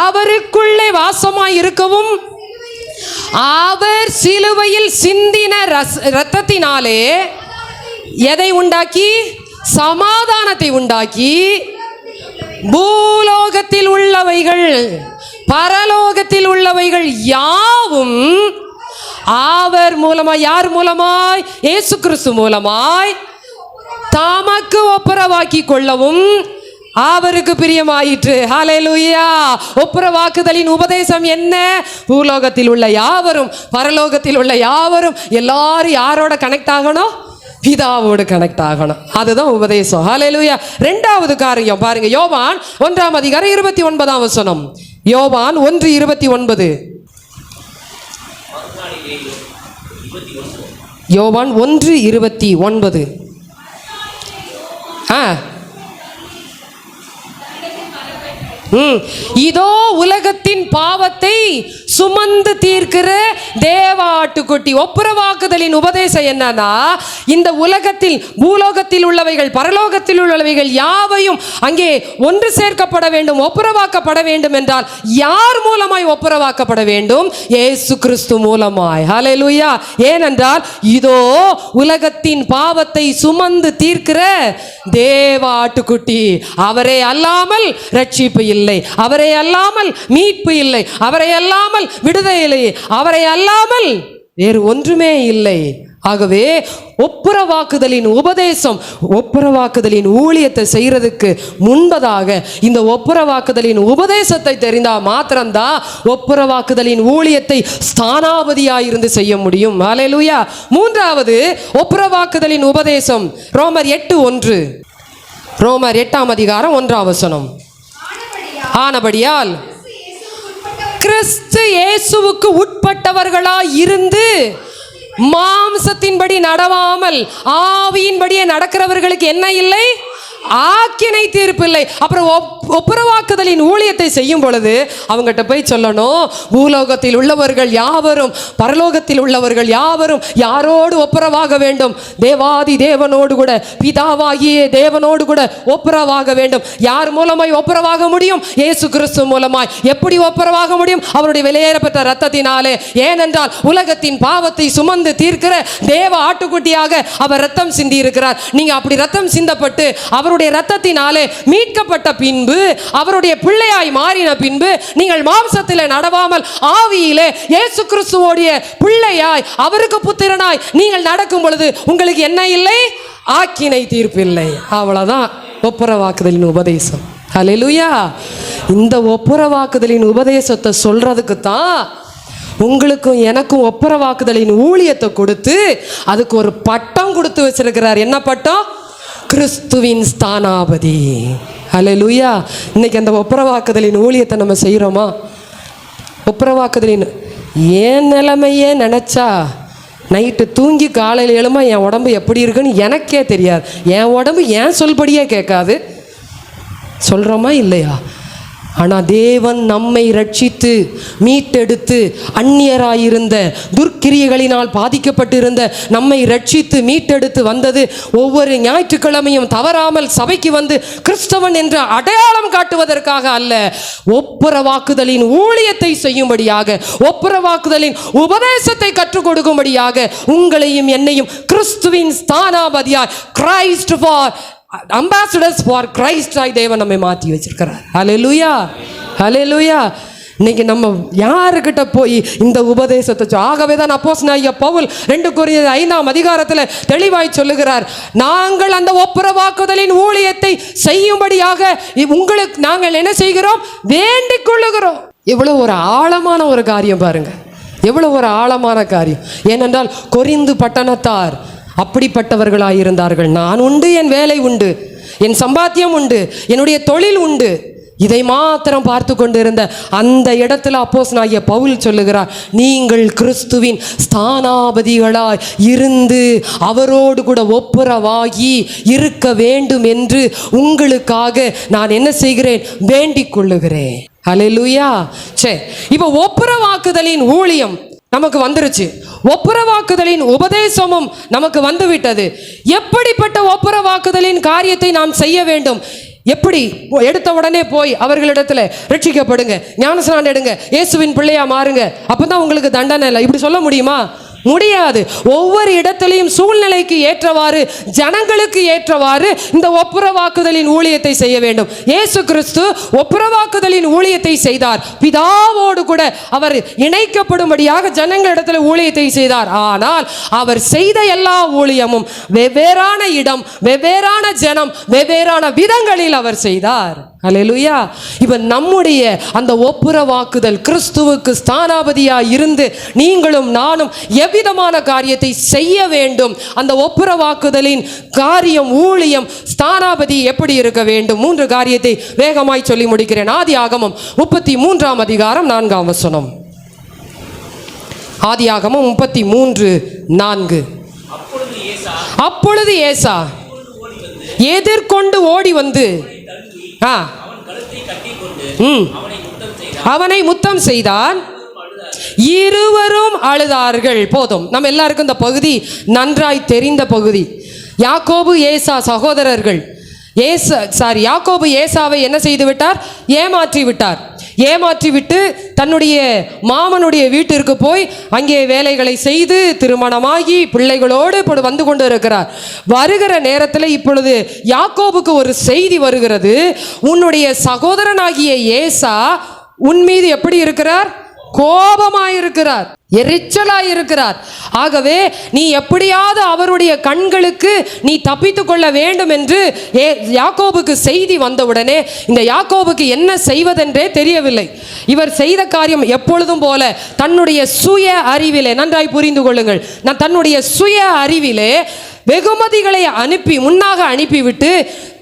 அவருக்குள்ளே வாசமாய் இருக்கவும் அவர் சிலுவையில் சிந்தின இரத்தத்தினாலே எதை உண்டாக்கி? சமாதானத்தை உண்டாக்கி பூலோகத்தில் உள்ளவைகள் பரலோகத்தில் உள்ளவைகள் யாவும் அவர் மூலமாய், யார் மூலமாய்? இயேசு கிறிஸ்து மூலமாய் தமக்கு ஒப்புரவாக்கி கொள்ளவும் அவருக்கு பிரியமாயிற்று. ஹல்லேலூயா. ஒப்புரவாக்குதலின் உபதேசம் என்ன? பூலோகத்தில் உள்ள யாவரும் பரலோகத்தில் உள்ள யாவரும் எல்லாரும் யாரோட கனெக்ட் ஆகணும்? பிதாவோடு கனெக்ட் ஆகணும். அதுதான் உபதேசம். ஹல்லேலூயா. இரண்டாவது காரியம் பாருங்க, யோவான் 1:29. யோவான் 1:29. யோவான் 1:29. இதோ உலகத்தின் பாவத்தை சுமந்து தீர்க்கிற தேவ ஆட்டுக்குட்டி. ஒப்புரவாக்குதலின் உபதேசம் என்னன்னா, இந்த உலகத்தில் பூலோகத்தில் உள்ளவைகள் பரலோகத்தில் உள்ளவைகள் யாவையும் அங்கே ஒன்று சேர்க்கப்பட வேண்டும், ஒப்புரவாக்கப்பட வேண்டும் என்றால் யார் மூலமாய் ஒப்புரவாக்கப்பட வேண்டும்? இயேசு கிறிஸ்து மூலமாய். ஹல்லேலூயா. ஏனென்றால் இதோ உலகத்தின் பாவத்தை சுமந்து தீர்க்கிற தேவ ஆட்டுக்குட்டி. அவரே அல்லாமல் ரட்சிப்பு இல்லை, அவரை அல்லாமல் மீட்பு இல்லை, அவரை அல்லாமல் விடுதலை இல்லை, அவரை அல்லாமல் வேறு ஒன்றுமே இல்லை. ஆகவே ஒப்புரவாக்குதலின் உபதேசம், ஒப்புரவாக்குதலின் ஊழியத்தை செய்யறதுக்கு முன்பதாக இந்த ஒப்புரவாக்குதலின் உபதேசத்தை தெரிந்தால் மாத்திரம்தான் ஒப்புரவாக்குதலின் ஊழியத்தை ஸ்தானாபதியாயிருந்து செய்ய முடியும். ஹல்லேலூயா. மூன்றாவது ஒப்புரவாக்குதலின் உபதேசம் ரோமர் 8:1. ரோமர் 8:1. ஆனபடியால் கிறிஸ்து இயேசுவுக்கு உட்பட்டவர்களாய் இருந்து மாம்சத்தின்படி நடவாமல் ஆவியின்படியே நடக்கிறவர்களுக்கு என்ன இல்லை? ஆக்கினை தீர்ப்பு இல்லை. அப்புறம் ஒப்புரவாக்குதலின் ஊழியத்தை செய்யும் பொழுது அவங்ககிட்ட போய் சொல்லணும், பூலோகத்தில் உள்ளவர்கள் யாவரும் பரலோகத்தில் உள்ளவர்கள் யாவரும் யாரோடு ஒப்புரவாக வேண்டும்? தேவாதி தேவனோடு கூட, பிதாவாகிய தேவனோடு கூட ஒப்புரவாக வேண்டும். யார் மூலமாய் ஒப்புரவாக முடியும்? இயேசு கிறிஸ்து மூலமாய். எப்படி ஒப்புரவாக முடியும்? அவருடைய வெளியேறப்பட்ட இரத்தத்தினாலே. ஏனென்றால் உலகத்தின் பாவத்தை சுமந்து தீர்க்கிற தேவ ஆட்டுக்குட்டியாக அவர் ரத்தம் சிந்தி இருக்கிறார். நீங்க அப்படி ரத்தம் சிந்தப்பட்டு அவருடைய இரத்தத்தினாலே மீட்கப்பட்ட பின்பு, அவருடைய பிள்ளையாய் மாறின பின்பு, நீங்கள் மாம்சத்திலே நடவாமல் ஆவியிலே இயேசு கிறிஸ்துவோடைய பிள்ளையாய் அவருக்கு புத்திரனாய் நீங்கள் நடக்கும் பொழுது உங்களுக்கு என்ன இல்லை? ஆக்கினை தீர்ப்பு இல்லை. அவ்வளவுதான் ஒப்புரவாக்குதலின் உபதேசம். ஹல்லேலூயா. இந்த ஒப்புரவாக்குதலின் உபதேசத்தை சொல்றதுக்கு தான் உங்களுக்கும் எனக்கும் ஒப்புரவாக்குதலின் ஊழியத்தை கொடுத்து அதுக்கு ஒரு பட்டம் கொடுத்து வச்சிருக்கிறார். என்ன பட்டம்? கிறிஸ்துவின் ஸ்தானாபதி. ஹல்லேலூயா. இன்னைக்கு அந்த ஒப்புரவாக்குதலின் ஊழியத்தை நம்ம செய்கிறோமா? ஒப்புரவாக்குதலின் ஏன் நிலைமையே நினச்சா நைட்டு தூங்கி காலையில் எழுமா என் உடம்பு எப்படி இருக்குன்னு எனக்கே தெரியாது. என் உடம்பு ஏன் சொல்படியே கேட்காது. சொல்கிறோமா இல்லையா? ஆனால் தேவன் நம்மை ரட்சித்து மீட்டெடுத்து அந்நியராயிருந்த துர்க்கிரியைகளினால் பாதிக்கப்பட்டிருந்த நம்மை ரட்சித்து மீட்டெடுத்து வந்தது ஒவ்வொரு ஞாயிற்றுக்கிழமையும் தவறாமல் சபைக்கு வந்து கிறிஸ்தவன் என்ற அடையாளம் காட்டுவதற்காக அல்ல, ஒப்புரவாக்குதலின் ஊழியத்தை செய்யும்படியாக, ஒப்புரவாக்குதலின் உபதேசத்தை கற்றுக் கொடுக்கும்படியாக உங்களையும் என்னையும் கிறிஸ்துவின் ஸ்தானாபதியாய், Christ for ambassadors for Christ ஆய் தேவன் நம்மை மாற்றி வச்சிருக்கிறார். ஹல்லேலூயா, ஹல்லேலூயா. இன்னைக்கு நம்ம யாருக்கிட்ட போய் இந்த உபதேசத்தை ஆகவே தான் அப்போஸ்தலனாகிய பவுல் 2 கொரிந்தியர் 5ஆம் அதிகாரத்தில் தெளிவாய் சொல்லுகிறார், நாங்கள் அந்த ஒப்புரவாக்குதலின் ஊழியத்தை செய்யும்படியாக உங்களுக்கு நாங்கள் என்ன செய்கிறோம், வேண்டிக் கொள்ளுகிறோம். எவ்வளோ ஒரு ஆழமான ஒரு காரியம் பாருங்க, எவ்வளோ ஒரு ஆழமான காரியம். ஏனென்றால் கொரிந்து பட்டணத்தார் அப்படிப்பட்டவர்களாயிருந்தார்கள். நான் உண்டு, என் வேலை உண்டு, என் சம்பாத்தியம் உண்டு, என்னுடைய தொழில் உண்டு, இதை மாத்திரம் பார்த்து கொண்டிருந்த அந்த இடத்துல அப்போஸ்தலனாகிய பவுல் சொல்லுகிறார், நீங்கள் கிறிஸ்துவின் ஸ்தானாபதிகளாய் இருந்து அவரோடு கூட ஒப்புரவாகி இருக்க வேண்டும் என்று உங்களுக்காக நான் என்ன செய்கிறேன், வேண்டிக் கொள்ளுகிறேன். ஹல்லேலூயா. சரி, இப்போ ஒப்புரவாக்குதலின் ஊழியம் நமக்கு வந்துருச்சு, ஒப்புரவாக்குதலின் உபதேசமும் நமக்கு வந்துவிட்டது. எப்படிப்பட்ட ஒப்புரவாக்குதலின் காரியத்தை நாம் செய்ய வேண்டும்? எப்படி? எடுத்த உடனே போய் அவர்களிடத்துல ரட்சிக்கப்படுங்க, ஞானஸ்நானம் எடுங்க, இயேசுவின் பிள்ளையா மாறுங்க, அப்பதான் உங்களுக்கு தண்டனை இல்லை, இப்படி சொல்ல முடியுமா? முடியாது. ஒவ்வொரு இடத்திலையும் சூழ்நிலைக்கு ஏற்றவாறு, ஜனங்களுக்கு ஏற்றவாறு இந்த ஒப்புரவாக்குதலின் ஊழியத்தை செய்ய வேண்டும். இயேசு கிறிஸ்து ஒப்புரவாக்குதலின் ஊழியத்தை செய்தார். பிதாவோடு கூட அவர் இணைக்கப்படும்படியாக ஜனங்களிடத்தில் ஊழியத்தை செய்தார். ஆனால் அவர் செய்த எல்லா ஊழியமும் வெவ்வேறான இடம், வெவ்வேறான ஜனம், வெவ்வேறான விதங்களில் அவர் செய்தார். ஹல்லேலூயா. இப்போ நம்முடைய அந்த ஒப்புரவாக்குதல், கிறிஸ்துவுக்கு ஸ்தானாபதியாய் இருந்து நீங்களும் நானும் எவ்விதமான காரியத்தை செய்ய வேண்டும், அந்த ஒப்புரவாக்குதலின் காரியம், ஊழியம், ஸ்தானாபதி எப்படி இருக்க வேண்டும்? 3 காரியத்தை வேகமாய் சொல்லி முடிக்கிறேன். ஆதியாகமம் 33ஆம் அதிகாரம் 4ஆம் வசனம். ஆதியாகமம் 33:4. அப்பொழுது ஏசா எதிர்கொண்டு ஓடி வந்து அவனை முத்தம் செய்தான், இருவரும் அழுதார்கள். போதும், நம்ம எல்லாருக்கும் இந்த பகுதி நன்றாய் தெரிந்த பகுதி. யாக்கோபு ஏசா சகோதரர்கள். யாக்கோபு ஏசாவை என்ன செய்து விட்டார்? ஏமாற்றி விட்டார். ஏமாற்றிவிட்டு தன்னுடைய மாமனுடைய வீட்டிற்கு போய் அங்கே வேலைகளை செய்து திருமணமாகி பிள்ளைகளோடு வந்து கொண்டு இருக்கிறார். வருகிற நேரத்தில் இப்பொழுது யாக்கோபுக்கு ஒரு செய்தி வருகிறது, உன்னுடைய சகோதரனாகிய ஏசா உன் மீது எப்படி இருக்கிறார்? கோபமாயிருக்கிறார், எரிச்சலாயிருக்கிறார். ஆகவே நீ எப்படியாவது அவருடைய கண்களுக்கு நீ தப்பித்து கொள்ள வேண்டும் என்று யாக்கோபுக்கு செய்தி வந்தவுடனே இந்த யாக்கோபுக்கு என்ன செய்வதென்றே தெரியவில்லை. இவர் செய்த காரியம் எப்பொழுதும் போல தன்னுடைய சுய அறிவிலே, நன்றாய் புரிந்து கொள்ளுங்கள், நான் தன்னுடைய சுய அறிவிலே வெகுமதிகளை முன்னாக அனுப்பிவிட்டு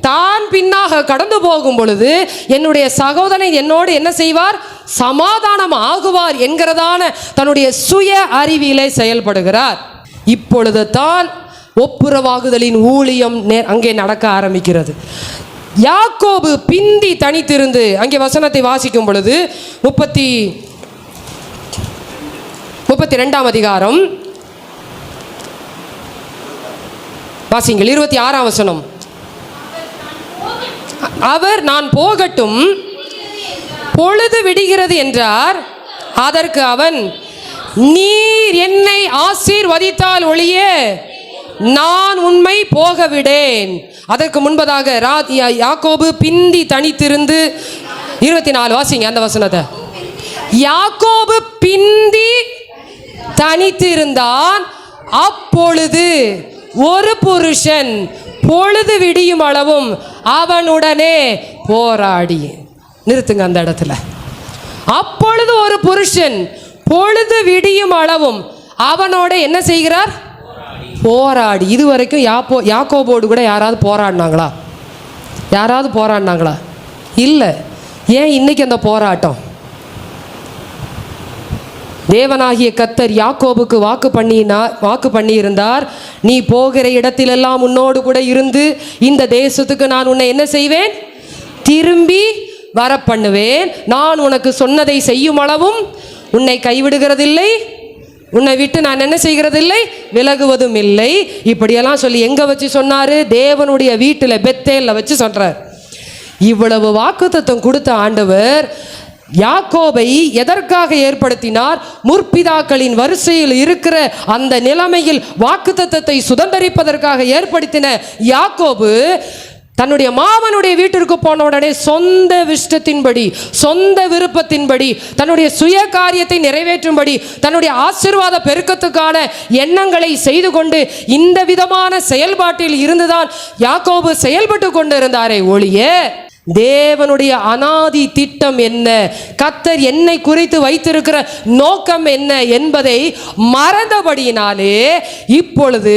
தான் பின்னாக கடந்து போகும் பொழுது என்னுடைய சகோதரன் என்னோடு என்ன செய்வார்? சமாதானம் ஆகுவார் என்கிறதான தன்னுடைய சுய அறிவிலே செயல்படுகிறார். இப்பொழுது தான் ஒப்புரவாகுதலின் ஊழியம் அங்கே நடக்க ஆரம்பிக்கிறது. யாக்கோபு பிந்தி தனித்திருந்து, அங்கே வசனத்தை வாசிக்கும் பொழுது 32ஆம் அதிகாரம் வாசிங்கள், 26ஆம் வசனம். அவர் நான் போகட்டும், பொழுது விடுகிறது என்றார். அதற்கு அவன், நீர் என்னை ஆசீர்வதித்தால் ஒழிய நான் உண்மை போக விடேன். அதற்கு முன்பதாக யாக்கோபு பிந்தி தனித்திருந்து 24 வாசிங்க அந்த வசனத்தை. யாக்கோபு பிந்தி தனித்திருந்தான். அப்பொழுது ஒரு புருஷன் பொழுது விடியும் அளவும் அவனுடனே போராடி. நிறுத்துங்க அந்த இடத்துல. அப்பொழுது ஒரு புருஷன் பொழுது விடியும் அளவும் அவனோட என்ன செய்கிறார்? போராடி. இதுவரைக்கும் யாக்கோபோடு கூட யாராவது போராடினாங்களா? யாராவது போராடினாங்களா? இல்லை. ஏன் இன்னைக்கு அந்த போராட்டம்? தேவனாகிய கர்த்தர் யாக்கோபுக்கு வாக்கு பண்ணியிருந்தார், நீ போகிற இடத்திலெல்லாம் உன்னோடு கூட இருந்து இந்த தேசத்துக்கு நான் உன்னை என்ன செய்வேன்? திரும்பி வர பண்ணுவேன். நான் உனக்கு சொன்னதை செய்யும் அளவும் உன்னை கைவிடுகிறதில்லை, உன்னை விட்டு நான் என்ன செய்கிறதில்லை, விலகுவதும் இல்லை. இப்படியெல்லாம் சொல்லி எங்கே வச்சு சொன்னார்? தேவனுடைய வீட்டில் பெத்தேலில் வச்சு சொல்கிறார். இவ்வளவு வாக்குத்தத்தம் கொடுத்த ஆண்டவர் யாக்கோபை எதற்காக ஏற்படுத்தினார்? முற்பிதாக்களின் வரிசையில் இருக்கிற அந்த நிலைமையில் வாக்குத்தத்தத்தை சுதந்தரிப்பதற்காக ஏற்படுத்தின யாக்கோபு தன்னுடைய மாமனுடைய வீட்டிற்கு போன உடனே சொந்த விருஷ்டத்தின்படி, சொந்த விருப்பத்தின்படி, தன்னுடைய சுய காரியத்தை நிறைவேற்றும்படி, தன்னுடைய ஆசீர்வாத பெருக்கத்துக்கான எண்ணங்களை செய்து கொண்டு இந்த விதமான செயல்பாட்டில் இருந்துதான் யாக்கோபு செயல்பட்டு கொண்டிருந்தாரே ஒழிய தேவனுடைய அனாதி திட்டம் என்ன, கர்த்தர் என்னை குறித்து வைத்திருக்கிற நோக்கம் என்ன என்பதை மறந்தபடியினாலே இப்பொழுது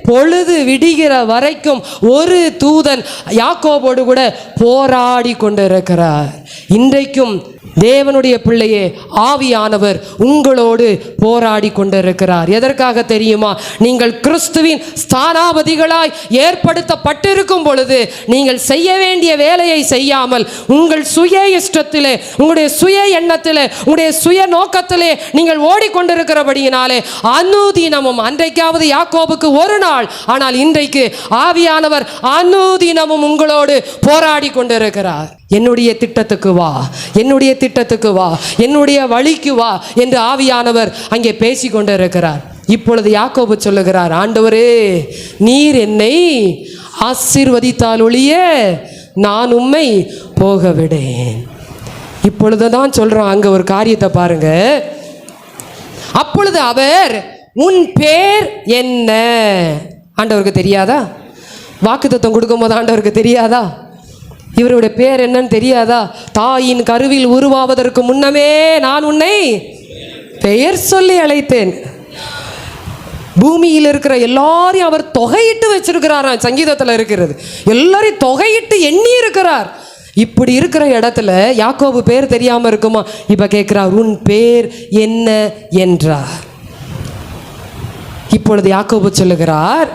பொழுது விடுகிற வரைக்கும் ஒரு தூதன் யாக்கோபோடு கூட போராடி கொண்டிருக்கிறார். இன்றைக்கும் தேவனுடைய பிள்ளையே, ஆவியானவர் உங்களோடு போராடி கொண்டிருக்கிறார். எதற்காக தெரியுமா? நீங்கள் கிறிஸ்துவின் ஸ்தானாபதிகளாய் ஏற்படுத்தப்பட்டிருக்கும் பொழுது நீங்கள் செய்ய வேண்டிய வேலையை செய்யாமல் உங்கள் சுய இஷ்டத்திலே, உங்களுடைய சுய எண்ணத்திலே, உங்களுடைய சுய நோக்கத்திலே நீங்கள் ஓடிக்கொண்டிருக்கிறபடியினாலே அனுதினமும், அன்றைக்காவது யாக்கோபுக்கு ஒரு நாள், ஆனால் இன்றைக்கு ஆவியானவர் அனுதினமும் உங்களோடு போராடி கொண்டிருக்கிறார். என்னுடைய திட்டத்துக்கு வா, என்னுடைய திட்டத்துக்கு வா, என்னுடைய வழிக்கு வா என்று ஆவியானவர் அங்கே பேசி கொண்டிருக்கிறார். இப்பொழுது யாக்கோபு சொல்லுகிறார், ஆண்டவரே நீர் என்னை ஆசீர்வதித்தால் ஒழிய நான் உம்மை போக விடேன். இப்பொழுதுதான் சொல்றோம். அங்க ஒரு காரியத்தை பாருங்க. அப்பொழுது அவர், உன் பேர் என்ன? ஆண்டவருக்கு தெரியாதா? வாக்குத்தத்தம் கொடுக்கும் போது ஆண்டவருக்கு தெரியாதா? இவருடைய பேர் என்னன்னு தெரியாதா? தாயின் கருவில் உருவாவதற்கு முன்னமே நான் உன்னை பெயர் சொல்லி அழைத்தேன். பூமியில் இருக்கிற எல்லாரையும் அவர் தொகையிட்டு வச்சிருக்கிறாராம். சங்கீதத்தில் இருக்கிறது, எல்லாரையும் தொகையிட்டு எண்ணி இருக்கிறார். இப்படி இருக்கிற இடத்துல யாக்கோபு பேர் தெரியாம இருக்குமா? இப்ப கேட்கிறார், உன் பேர் என்ன என்றார். இப்பொழுது யாக்கோபு சொல்லுகிறார்,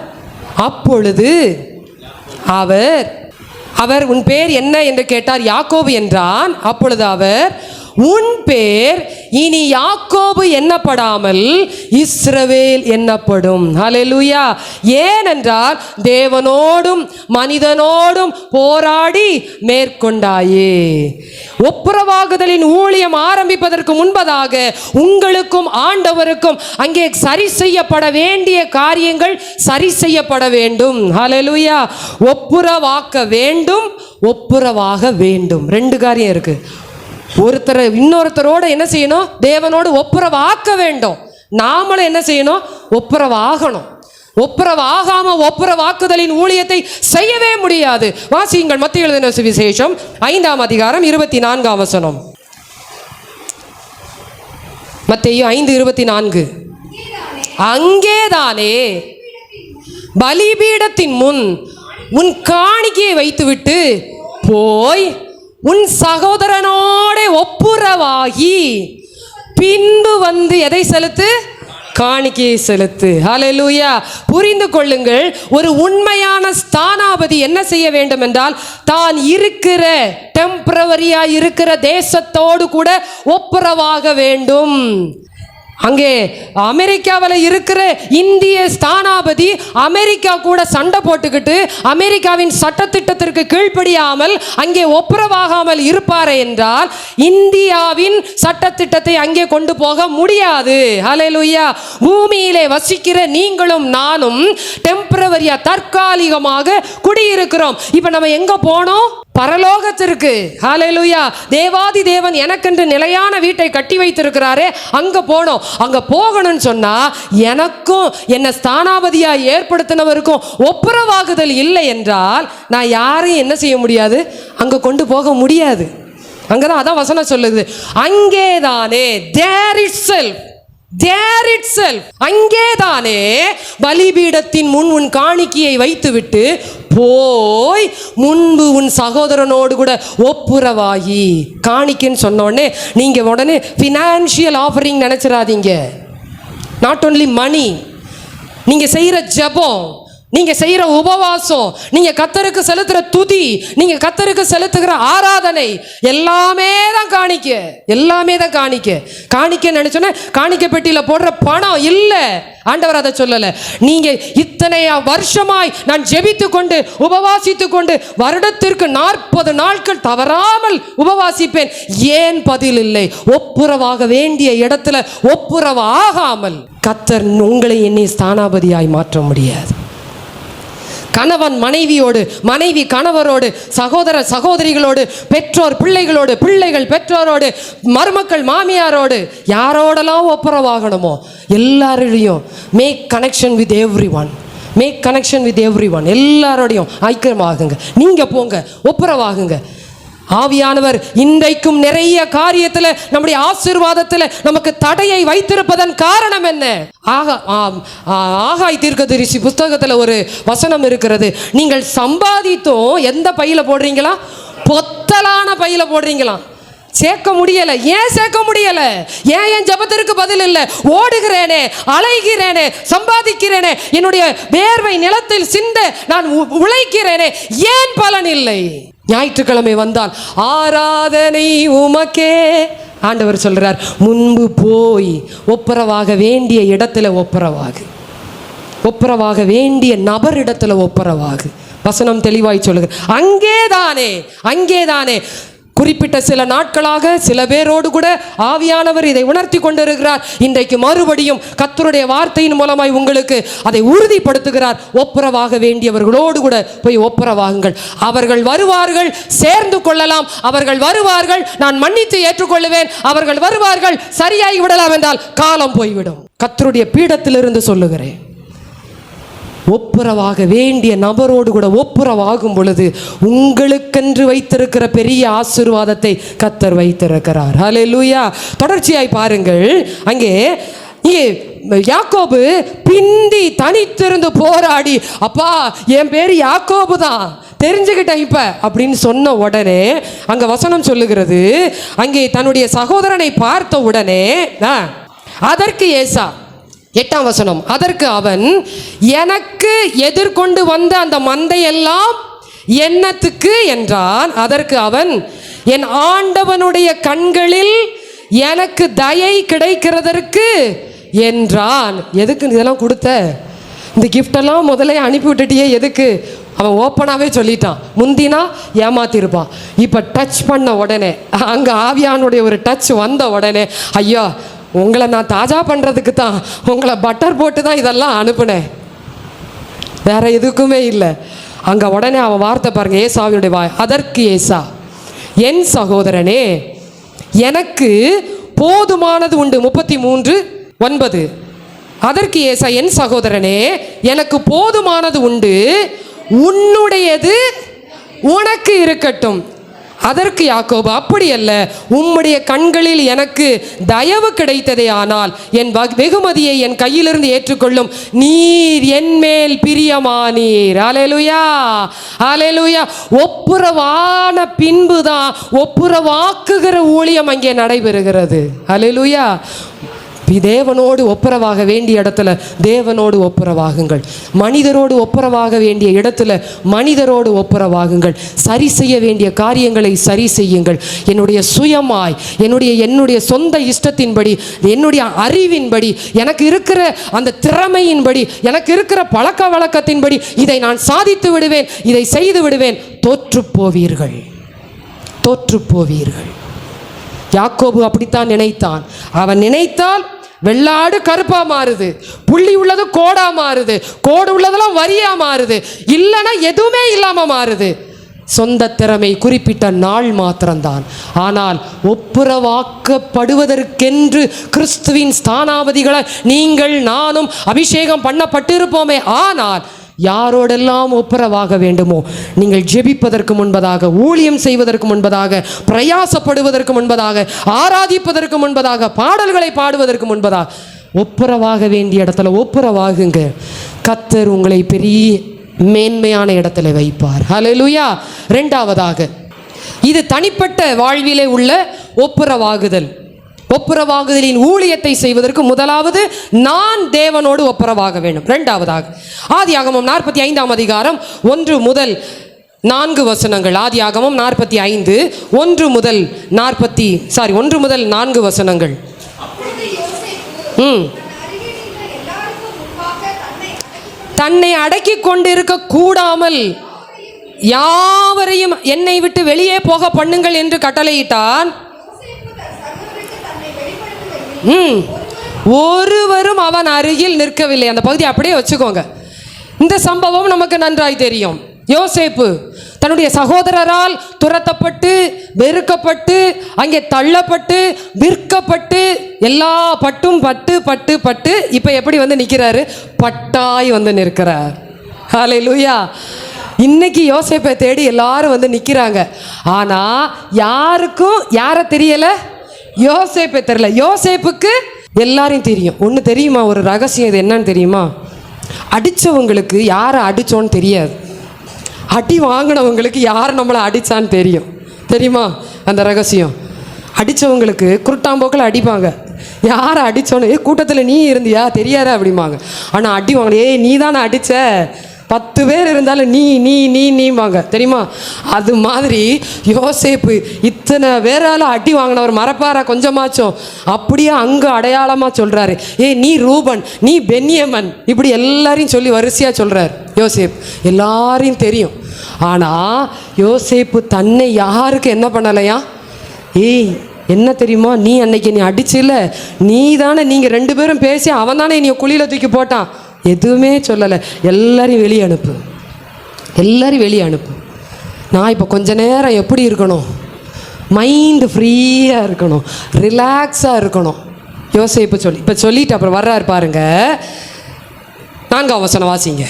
அப்பொழுது அவர் உன் பேர் என்ன என்று கேட்டார். யாக்கோபு என்றான். அப்பொழுது அவர், உன் பேர் இனி யாக்கோபு எண்ணப்படாமல் இஸ்ரவேல் எண்ணப்படும். ஹல்லேலூயா. ஏனென்றால் தேவனோடும் மனிதனோடும் போராடி மேற்கொண்டாயே. ஒப்புரவாகுதலின் ஊழியம் ஆரம்பிப்பதற்கு முன்பதாக உங்களுக்கும் ஆண்டவருக்கும் அங்கே சரி செய்யப்பட வேண்டிய காரியங்கள் சரி செய்யப்பட வேண்டும். ஹல்லேலூயா. ஒப்புரவாக்க வேண்டும், ஒப்புரவாக வேண்டும். ரெண்டு காரியம் இருக்கு. ஒருத்தரை இன்னொருத்தரோட என்ன செய்யணும்? தேவனோடு ஒப்புரவாக்க வேண்டும். நாமளும் என்ன செய்யணும்? ஒப்புரவாகணும். ஒப்புரவாகாம ஒப்புரவாக்குதலின் ஊழியத்தை செய்யவே முடியாது. வாசியுங்கள் மத்தேயு எழுதின சுவிசேஷம் 5ஆம் அதிகாரம் 24ஆம் வசனம். மத்தேயு 5:24. அங்கேதானே பலிபீடத்தின் முன் உன் காணிக்கையை வைத்துவிட்டு போய் உன் சகோதரனோட ஒப்புரவாகி பின்பு வந்து எதை செலுத்து? காணிக்கையை செலுத்து. ஹல்லேலூயா. புரிந்து கொள்ளுங்கள், ஒரு உண்மையான ஸ்தானாபதி என்ன செய்ய வேண்டும் என்றால், தான் இருக்கிற டெம்பரவரியா இருக்கிற தேசத்தோடு கூட ஒப்புரவாக வேண்டும். அங்கே அமெரிக்காவில் இருக்கிற இந்திய ஸ்தானாபதி அமெரிக்கா கூட சண்டை போட்டுக்கிட்டு அமெரிக்காவின் சட்டத்திட்டத்திற்கு கீழ்ப்படியாமல் அங்கே ஒப்புரவாகாமல் இருப்பாரே என்றால் இந்தியாவின் சட்டத்திட்டத்தை அங்கே கொண்டு போக முடியாது. ஹல்லேலூயா. பூமியிலே வசிக்கிற நீங்களும் நானும் டெம்பரவரியா, தற்காலிகமாக குடியிருக்கிறோம். இப்போ நம்ம எங்க போனோம்? பரலோகத்திற்கு. ஹல்லேலூயா. தேவாதி தேவன் எனக்கென்று நிலையான வீட்டை கட்டி வைத்திருக்கிறாரே, அங்க போனோம். அங்க போகணும்னு சொன்னா எனக்கும் என்ன ஸ்தானாபதியா ஏற்படுத்தினவருக்கும் ஒப்புரவாகுதல் இல்லை என்றால் நான் யாரையும் என்ன செய்ய முடியாது? அங்க கொண்டு போக முடியாது. அங்கதான் அதான் வசனம் சொல்லுது, அங்கேதானே, தேர் இட்செல்ஃப், அங்கேதானே பலிபீடத்தின் முன் உன் காணிக்கையை வைத்துவிட்டு போய் முன்பு உன் சகோதரனோடு கூட ஒப்புரவாகி. காணிக்கைன்னு சொன்ன உடனே நீங்க உடனே ஃபினான்ஷியல் ஆஃபரிங் நினைச்சிடாதீங்க. நாட் ஒன்லி மணி, நீங்க செய்யற ஜெபம், நீங்க செய்யற உபவாசம், நீங்க கர்த்தருக்கு செலுத்துற துதி, நீங்க கர்த்தருக்கு செலுத்துகிற ஆராதனை எல்லாமே தான் காணிக்க. எல்லாமே தான் காணிக்க. காணிக்க நினைச்சோன்னா காணிக்க பெட்டியில போடுற பணம் இல்ல. ஆண்டவர் அதை சொல்லல. நீங்க இத்தனை வருஷமாய் நான் ஜெபித்து கொண்டு உபவாசித்து கொண்டு வருடத்திற்கு 40 நாட்கள் தவறாமல் உபவாசிப்பேன், ஏன் பதில் இல்லை? ஒப்புரவாக வேண்டிய இடத்துல ஒப்புரவு ஆகாமல் கர்த்தர் உங்களை என்னை ஸ்தானாபதியாய் மாற்ற முடியாது. கணவன் மனைவியோடு, மனைவி கணவரோடு, சகோதர சகோதரிகளோடு, பெற்றோர் பிள்ளைகளோடு, பிள்ளைகள் பெற்றோரோடு, மருமக்கள் மாமியாரோடு, யாரோடெல்லாம் ஒப்புரவாகணுமோ எல்லாரையும் make connection with everyone. Make connection with everyone. எல்லாரோடையும் ஐக்கியமாகுங்க. நீங்க போங்க, ஒப்புரவாகுங்க. ஆவியானவர் இன்றைக்கும் நிறைய காரியத்தில் நம்முடைய ஆசீர்வாதத்தில் நமக்கு தடையை வைத்திருப்பதன் காரணம் என்ன? ஆகாய் தீர்க்கதரிசி புஸ்தகத்தில் ஒரு வசனம் இருக்கிறது. நீங்கள் சம்பாதித்தோம் எந்த பையில போடுறீங்களா? பொத்தலான பையில போடுறீங்களா? சேர்க்க முடியல. ஏன் சேர்க்க முடியல? ஏன் என் ஜெபத்திற்கு பதில் இல்லை? ஓடுகிறேனே, அலைகிறேனே, சம்பாதிக்கிறேனே, என்னுடைய வேர்வை நிலத்தில் சிந்த நான் உழைக்கிறேனே, ஏன் பலன் இல்லை? ஞாயிற்றுக்கிழமை வந்தால் ஆராதனை உமக்கே. ஆண்டவர் சொல்றார், முன்பு போய் ஒப்புரவாக வேண்டிய இடத்துல ஒப்புரவாகு. ஒப்புரவாக வேண்டிய நபர் இடத்துல ஒப்புரவாகு. வசனம் தெளிவாய் சொல்லுங்க. அங்கேதானே குறிப்பிட்ட சில நாட்களாக சில பேரோடு கூட ஆவியானவர் இதை உணர்த்தி கொண்டிருக்கிறார். இன்றைக்கு மறுபடியும் கர்த்தருடைய வார்த்தையின் மூலமாய் உங்களுக்கு அதை உறுதிப்படுத்துகிறார். ஒப்புரவாக வேண்டியவர்களோடு கூட போய் ஒப்புரவாகுங்கள். அவர்கள் வருவார்கள், சேர்ந்து கொள்ளலாம். அவர்கள் வருவார்கள், நான் மன்னித்து ஏற்றுக்கொள்ளுவேன். அவர்கள் வருவார்கள், சரியாகி விடலாம் என்றால் காலம் போய்விடும். கர்த்தருடைய பீடத்திலிருந்து சொல்லுகிறேன், ஒப்புரவாக வேண்டிய நபரோடு கூட ஒப்புரவாகும் பொழுது உங்களுக்கென்று வைத்திருக்கிற பெரிய ஆசீர்வாதத்தை கர்த்தர் வைத்திருக்கிறார். ஹல்லேலூயா. தொடர்ச்சியாய் பாருங்கள். அங்கே யாக்கோபு பிந்தி தனித்திருந்து போராடி, அப்பா என் பேர் யாக்கோபு தான், தெரிஞ்சுக்கிட்டேன் இப்ப அப்படின்னு சொன்ன உடனே அங்க வசனம் சொல்லுகிறது, அங்கே தன்னுடைய சகோதரனை பார்த்த உடனே அதற்கு ஏசா 8ஆம் வசனம், அதற்கு அவன், எனக்கு எதிர்கொண்டு வந்த அந்த மந்தையெல்லாம் என்னத்துக்கு என்றான். அதற்கு அவன், என் ஆண்டவனுடைய கண்களில் எனக்கு தயை கிடைக்கிறதற்கு என்றான். எதுக்கு இதெல்லாம் கொடுத்த? இந்த கிஃப்டெல்லாம் முதல்ல அனுப்பி விட்டுட்டியே, எதுக்கு? அவன் ஓப்பனாகவே சொல்லிட்டான். முந்தினா ஏமாத்திருப்பான். இப்போ டச் பண்ண உடனே, அங்கே ஆவியானுடைய ஒரு டச் வந்த உடனே, ஐயா உங்களை நான் தாஜா பண்ணுறதுக்கு தான், உங்களை பட்டர் போட்டு தான் இதெல்லாம் அனுப்புனேன், வேற எதுக்குமே இல்லை. அங்கே உடனே அவன் வார்த்தை பாருங்க, ஏசாவினுடைய வாய். அதற்கு ஏசா, என் சகோதரனே எனக்கு போதுமானது உண்டு. 33:9. அதற்கு ஏசா, என் சகோதரனே எனக்கு போதுமானது உண்டு, உன்னுடையது உனக்கு இருக்கட்டும். அதற்கு யாக்கோபு, அப்படி அல்ல, உம்முடைய கண்களில் எனக்கு தயவு கிடைத்ததே, ஆனால் என் வெகுமதியை என் கையிலிருந்து ஏற்றுக்கொள்ளும், நீர் என் மேல் பிரியமானீர். அல்லேலூயா, அல்லேலூயா. ஒப்புரவான பின்புதான் ஒப்புரவாக்குகிற ஊழியம் அங்கே நடைபெறுகிறது. அல்லேலூயா. தேவனோடு ஒப்புரவாக வேண்டிய இடத்துல தேவனோடு ஒப்புரவாகுங்கள். மனிதரோடு ஒப்புரவாக வேண்டிய இடத்துல மனிதரோடு ஒப்புரவாகுங்கள். சரி செய்ய வேண்டிய காரியங்களை சரி செய்யுங்கள். என்னுடைய சுயமாய், என்னுடைய சொந்த இஷ்டத்தின்படி, என்னுடைய அறிவின்படி, எனக்கு இருக்கிற அந்த திறமையின்படி, எனக்கு இருக்கிற பழக்க வழக்கத்தின்படி இதை நான் சாதித்து விடுவேன், இதை செய்து விடுவேன், தோற்று போவீர்கள், தோற்று போவீர்கள். யாக்கோபு அப்படித்தான் நினைத்தான். அவன் நினைத்தால் வெள்ளாடு கருப்பா மாறுது, புள்ளி உள்ளது கோடா மாறுது, கோடு உள்ளதெல்லாம் வரியா மாறுது, இல்லைன்னா எதுவுமே இல்லாம மாறுது. சொந்த திறமை குறிப்பிட்ட நாள் மாத்திரம்தான். ஆனால் ஒப்புரவாக்கப்படுவதற்கென்று கிறிஸ்துவின் ஸ்தானாபதிகளை நீங்கள் நானும் அபிஷேகம் பண்ணப்பட்டிருப்போமே. ஆனால் யாரோடெல்லாம் ஒப்புரவாக வேண்டுமோ, நீங்கள் ஜெபிப்பதற்கு முன்பதாக, ஊழியம் செய்வதற்கு முன்பதாக, பிரயாசப்படுவதற்கு முன்பதாக, ஆராதிப்பதற்கு முன்பதாக, பாடல்களை பாடுவதற்கு முன்பதாக ஒப்புரவாக வேண்டிய இடத்துல ஒப்புரவாகுங்க. கர்த்தர் உங்களை பெரிய மேன்மையான இடத்துல வைப்பார். ஹல்லேலூயா. 2ஆவதாக, இது தனிப்பட்ட வாழ்விலே உள்ள ஒப்புரவாகுதல். ஒப்புரவாகுதலின் ஊழியத்தை செய்வதற்கு முதலாவது நான் தேவனோடு ஒப்புரவாக வேண்டும். இரண்டாவதாக ஆதியாகமம் 45 அதிகாரம் 1 முதல் 4 வசனங்கள். ஆதியாகமம் 45 1 முதல் 4 வசனங்கள். தன்னை அடக்கி கொண்டிருக்க கூடாமல் யாவரையும் என்னை விட்டு வெளியே போக பண்ணுங்கள் என்று கட்டளையிட்டான். ஒருவரும் அவன் அருகில் நிற்கவில்லை. அந்த பகுதி அப்படியே வச்சுக்கோங்க. இந்த சம்பவம் நமக்கு நன்றாய் தெரியும். யோசேப்பு தன்னுடைய சகோதரரால் துரத்தப்பட்டு, வெறுக்கப்பட்டு, அங்கே தள்ளப்பட்டு, விற்கப்பட்டு, எல்லா பட்டும் பட்டு பட்டு பட்டு இப்போ எப்படி வந்து நிற்கிறாரு? பட்டாய் வந்து நிற்கிறார். ஹல்லேலூயா. இன்னைக்கு யோசேப்பை தேடி எல்லாரும் வந்து நிற்கிறாங்க. ஆனால் யாருக்கும் யாரை தெரியலை? யோசேப்பை தெரியல. யோசேப்புக்கு எல்லாரையும் தெரியும். ஒன்று தெரியுமா? ஒரு ரகசியம். இது என்னன்னு தெரியுமா? அடித்தவங்களுக்கு யாரை அடித்தோன்னு தெரியாது. அடி வாங்கினவங்களுக்கு யார் நம்மளை அடித்தான்னு தெரியும். தெரியுமா அந்த ரகசியம்? அடித்தவங்களுக்கு குருட்டாம்போக்கில் அடிப்பாங்க. யாரை அடித்தோன்னு கூட்டத்தில் நீ இருந்தியா தெரியாத அப்படிம்பாங்க. ஆனால் அடி வாங்கின நீ தானே அடித்த 10 பேர் இருந்தாலும் நீவாங்க. தெரியுமா? அது மாதிரி யோசேப்பு இத்தனை பேரால் அடி வாங்கினவர் மறப்பாரா கொஞ்சமாச்சும்? அப்படியே அங்கே அடையாளமாக சொல்கிறாரு. நீ ரூபன், நீ பென்யமன், இப்படி எல்லாரையும் சொல்லி வரிசையாக சொல்கிறார் யோசேப். எல்லாரையும் தெரியும். ஆனால் யோசேப்பு தன்னை யாருக்கு என்ன பண்ணலையா? என்ன தெரியுமா? நீ அன்னைக்கு நீ அடிச்சில்ல, நீ தானே, நீங்கள் 2 பேரும் பேசி அவன் தானே நீ குழியில் தூக்கி போட்டான். எதுவுமே சொல்லலை. எல்லாரையும் வெளியே அனுப்பு, எல்லாரையும் வெளியே அனுப்பு. நான் இப்போ கொஞ்ச நேரம் எப்படி இருக்கணும்? மைண்டு ஃப்ரீயாக இருக்கணும், ரிலாக்ஸாக இருக்கணும். யோசேப்பு இப்போ சொல்லிட்டு அப்புறம் வர்றாரு பாருங்க. 4ஆம் வசனம் வாசிங்க.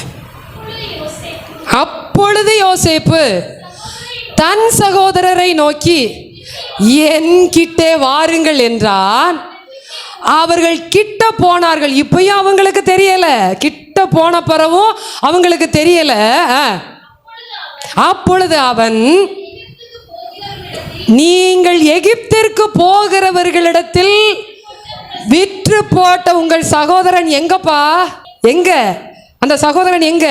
அப்பொழுது யோசேப்பு தன் சகோதரரை நோக்கி என் கிட்டே வாருங்கள் என்றான். அவர்கள் கிட்ட போனார்கள். இப்பயும் அவங்களுக்கு தெரியல. கிட்ட போன பிறவும் அவங்களுக்கு தெரியல. அப்பொழுது அவன், நீங்கள் எகிப்திற்கு போகிறவர்களிடத்தில் விற்று போட்ட உங்கள் சகோதரன் எங்கப்பா? எங்க அந்த சகோதரன்? எங்க?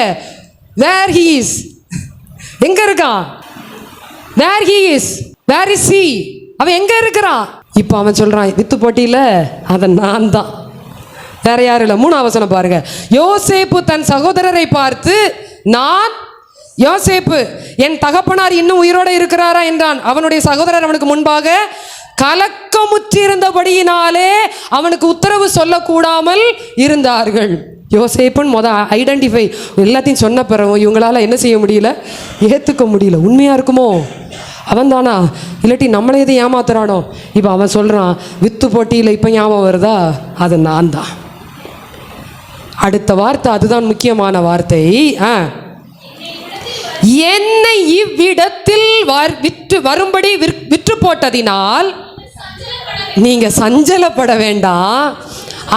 Where he is? எங்க இருக்கான்? Where he is? Where is he? அவன் எங்க இருக்கிறான்? இப்போ அவன் சொல்றான், வித்து போட்டியில அதை நான் தான், வேற யாரும் இல்லை. 3ஆம் வசனம் பாருங்க. யோசேப்பு தன் சகோதரரை பார்த்து, நான் யோசேப்பு, என் தகப்பனார் இன்னும் உயிரோடு இருக்கிறாரா என்றான். அவனுடைய சகோதரர் அவனுக்கு முன்பாக கலக்கமுற்றிருந்தபடியினாலே அவனுக்கு உத்தரவு சொல்லக்கூடாமல் இருந்தார்கள். யோசேப்புன்னு ஐடென்டிஃபை எல்லாத்தையும் சொன்ன பிறகு இவங்களால என்ன செய்ய முடியல? ஏற்றுக்க முடியல. உண்மையாக இருக்குமோ? அவன் தானா? இல்லாட்டி நம்மளை எது ஏமாத்துறானோ? இப்போ அவன் சொல்கிறான், வித்து போட்டியில் இப்போ ஞாபகம் வருதா? அது நான் தான். அடுத்த வார்த்தை அதுதான் முக்கியமான வார்த்தை. என்னை இவ்விடத்தில் வரும்படி விற்று போட்டதினால் நீங்க சஞ்சலப்பட வேண்டாம்,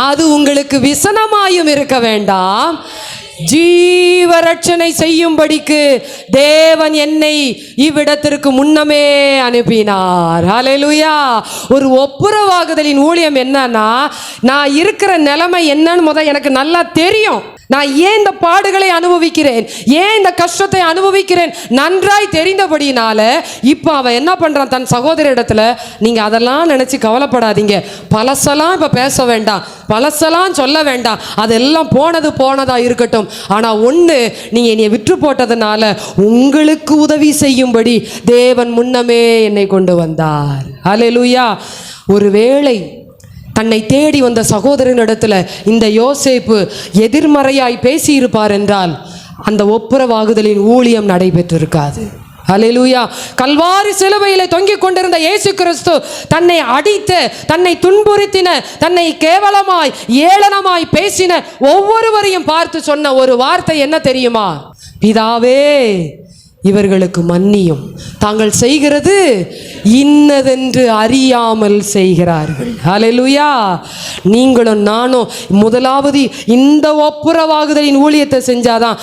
அது உங்களுக்கு விசனமாயும் இருக்க வேண்டாம். ஜீவரட்சணை செய்யும்படிக்கு தேவன் என்னை இவ்விடத்திற்கு முன்னமே அனுப்பினார். ஹல்லேலூயா. ஒரு ஒப்புரவாகுதலின் ஊழியம் என்னன்னா, நான் இருக்கிற நிலைமை என்னன்னு எனக்கு நல்லா தெரியும். நான் ஏன் இந்த பாடுகளை அனுபவிக்கிறேன், ஏன் இந்த கஷ்டத்தை அனுபவிக்கிறேன் நன்றாய் தெரிந்தபடினால இப்போ அவன் என்ன பண்றான்? தன் சகோதர இடத்துல, நீங்க அதெல்லாம் நினைச்சு கவலைப்படாதீங்க, பழசெல்லாம் இப்ப பேச வேண்டாம், பழசெல்லாம் சொல்ல வேண்டாம், அதெல்லாம் போனதா இருக்கட்டும். ஆனா ஒண்ணு, நீங்க என்னை விற்று போட்டதுனால உங்களுக்கு உதவி செய்யும்படி தேவன் முன்னமே என்னை கொண்டு வந்தார். ஹல்லேலூயா. ஒருவேளை தன்னை தேடி வந்த சகோதரனிடத்துல இந்த யோசேப்பு எதிர்மறையாய் பேசியிருப்பார் என்றால் அந்த ஒப்புரவாகுதலின் ஊழியம் நடைபெற்றிருக்காது. ஹல்லேலூயா. கல்வாரி சிலுவையிலே தொங்கிக் கொண்டிருந்த இயேசு கிறிஸ்து தன்னை அடித்த, தன்னை துன்புறுத்தின, தன்னை கேவலமாய் ஏளனமாய் பேசின ஒவ்வொருவரையும் பார்த்து சொன்ன ஒரு வார்த்தை என்ன தெரியுமா? பிதாவே, இவர்களுக்கு மன்னியும், தாங்கள் செய்கிறது இன்னதென்று அறியாமல் செய்கிறார்கள். ஹல்லேலூயா. நீங்களும் நானும் முதலாவது இந்த ஒப்புரவாகுதலின் ஊழியத்தை செஞ்சாதான்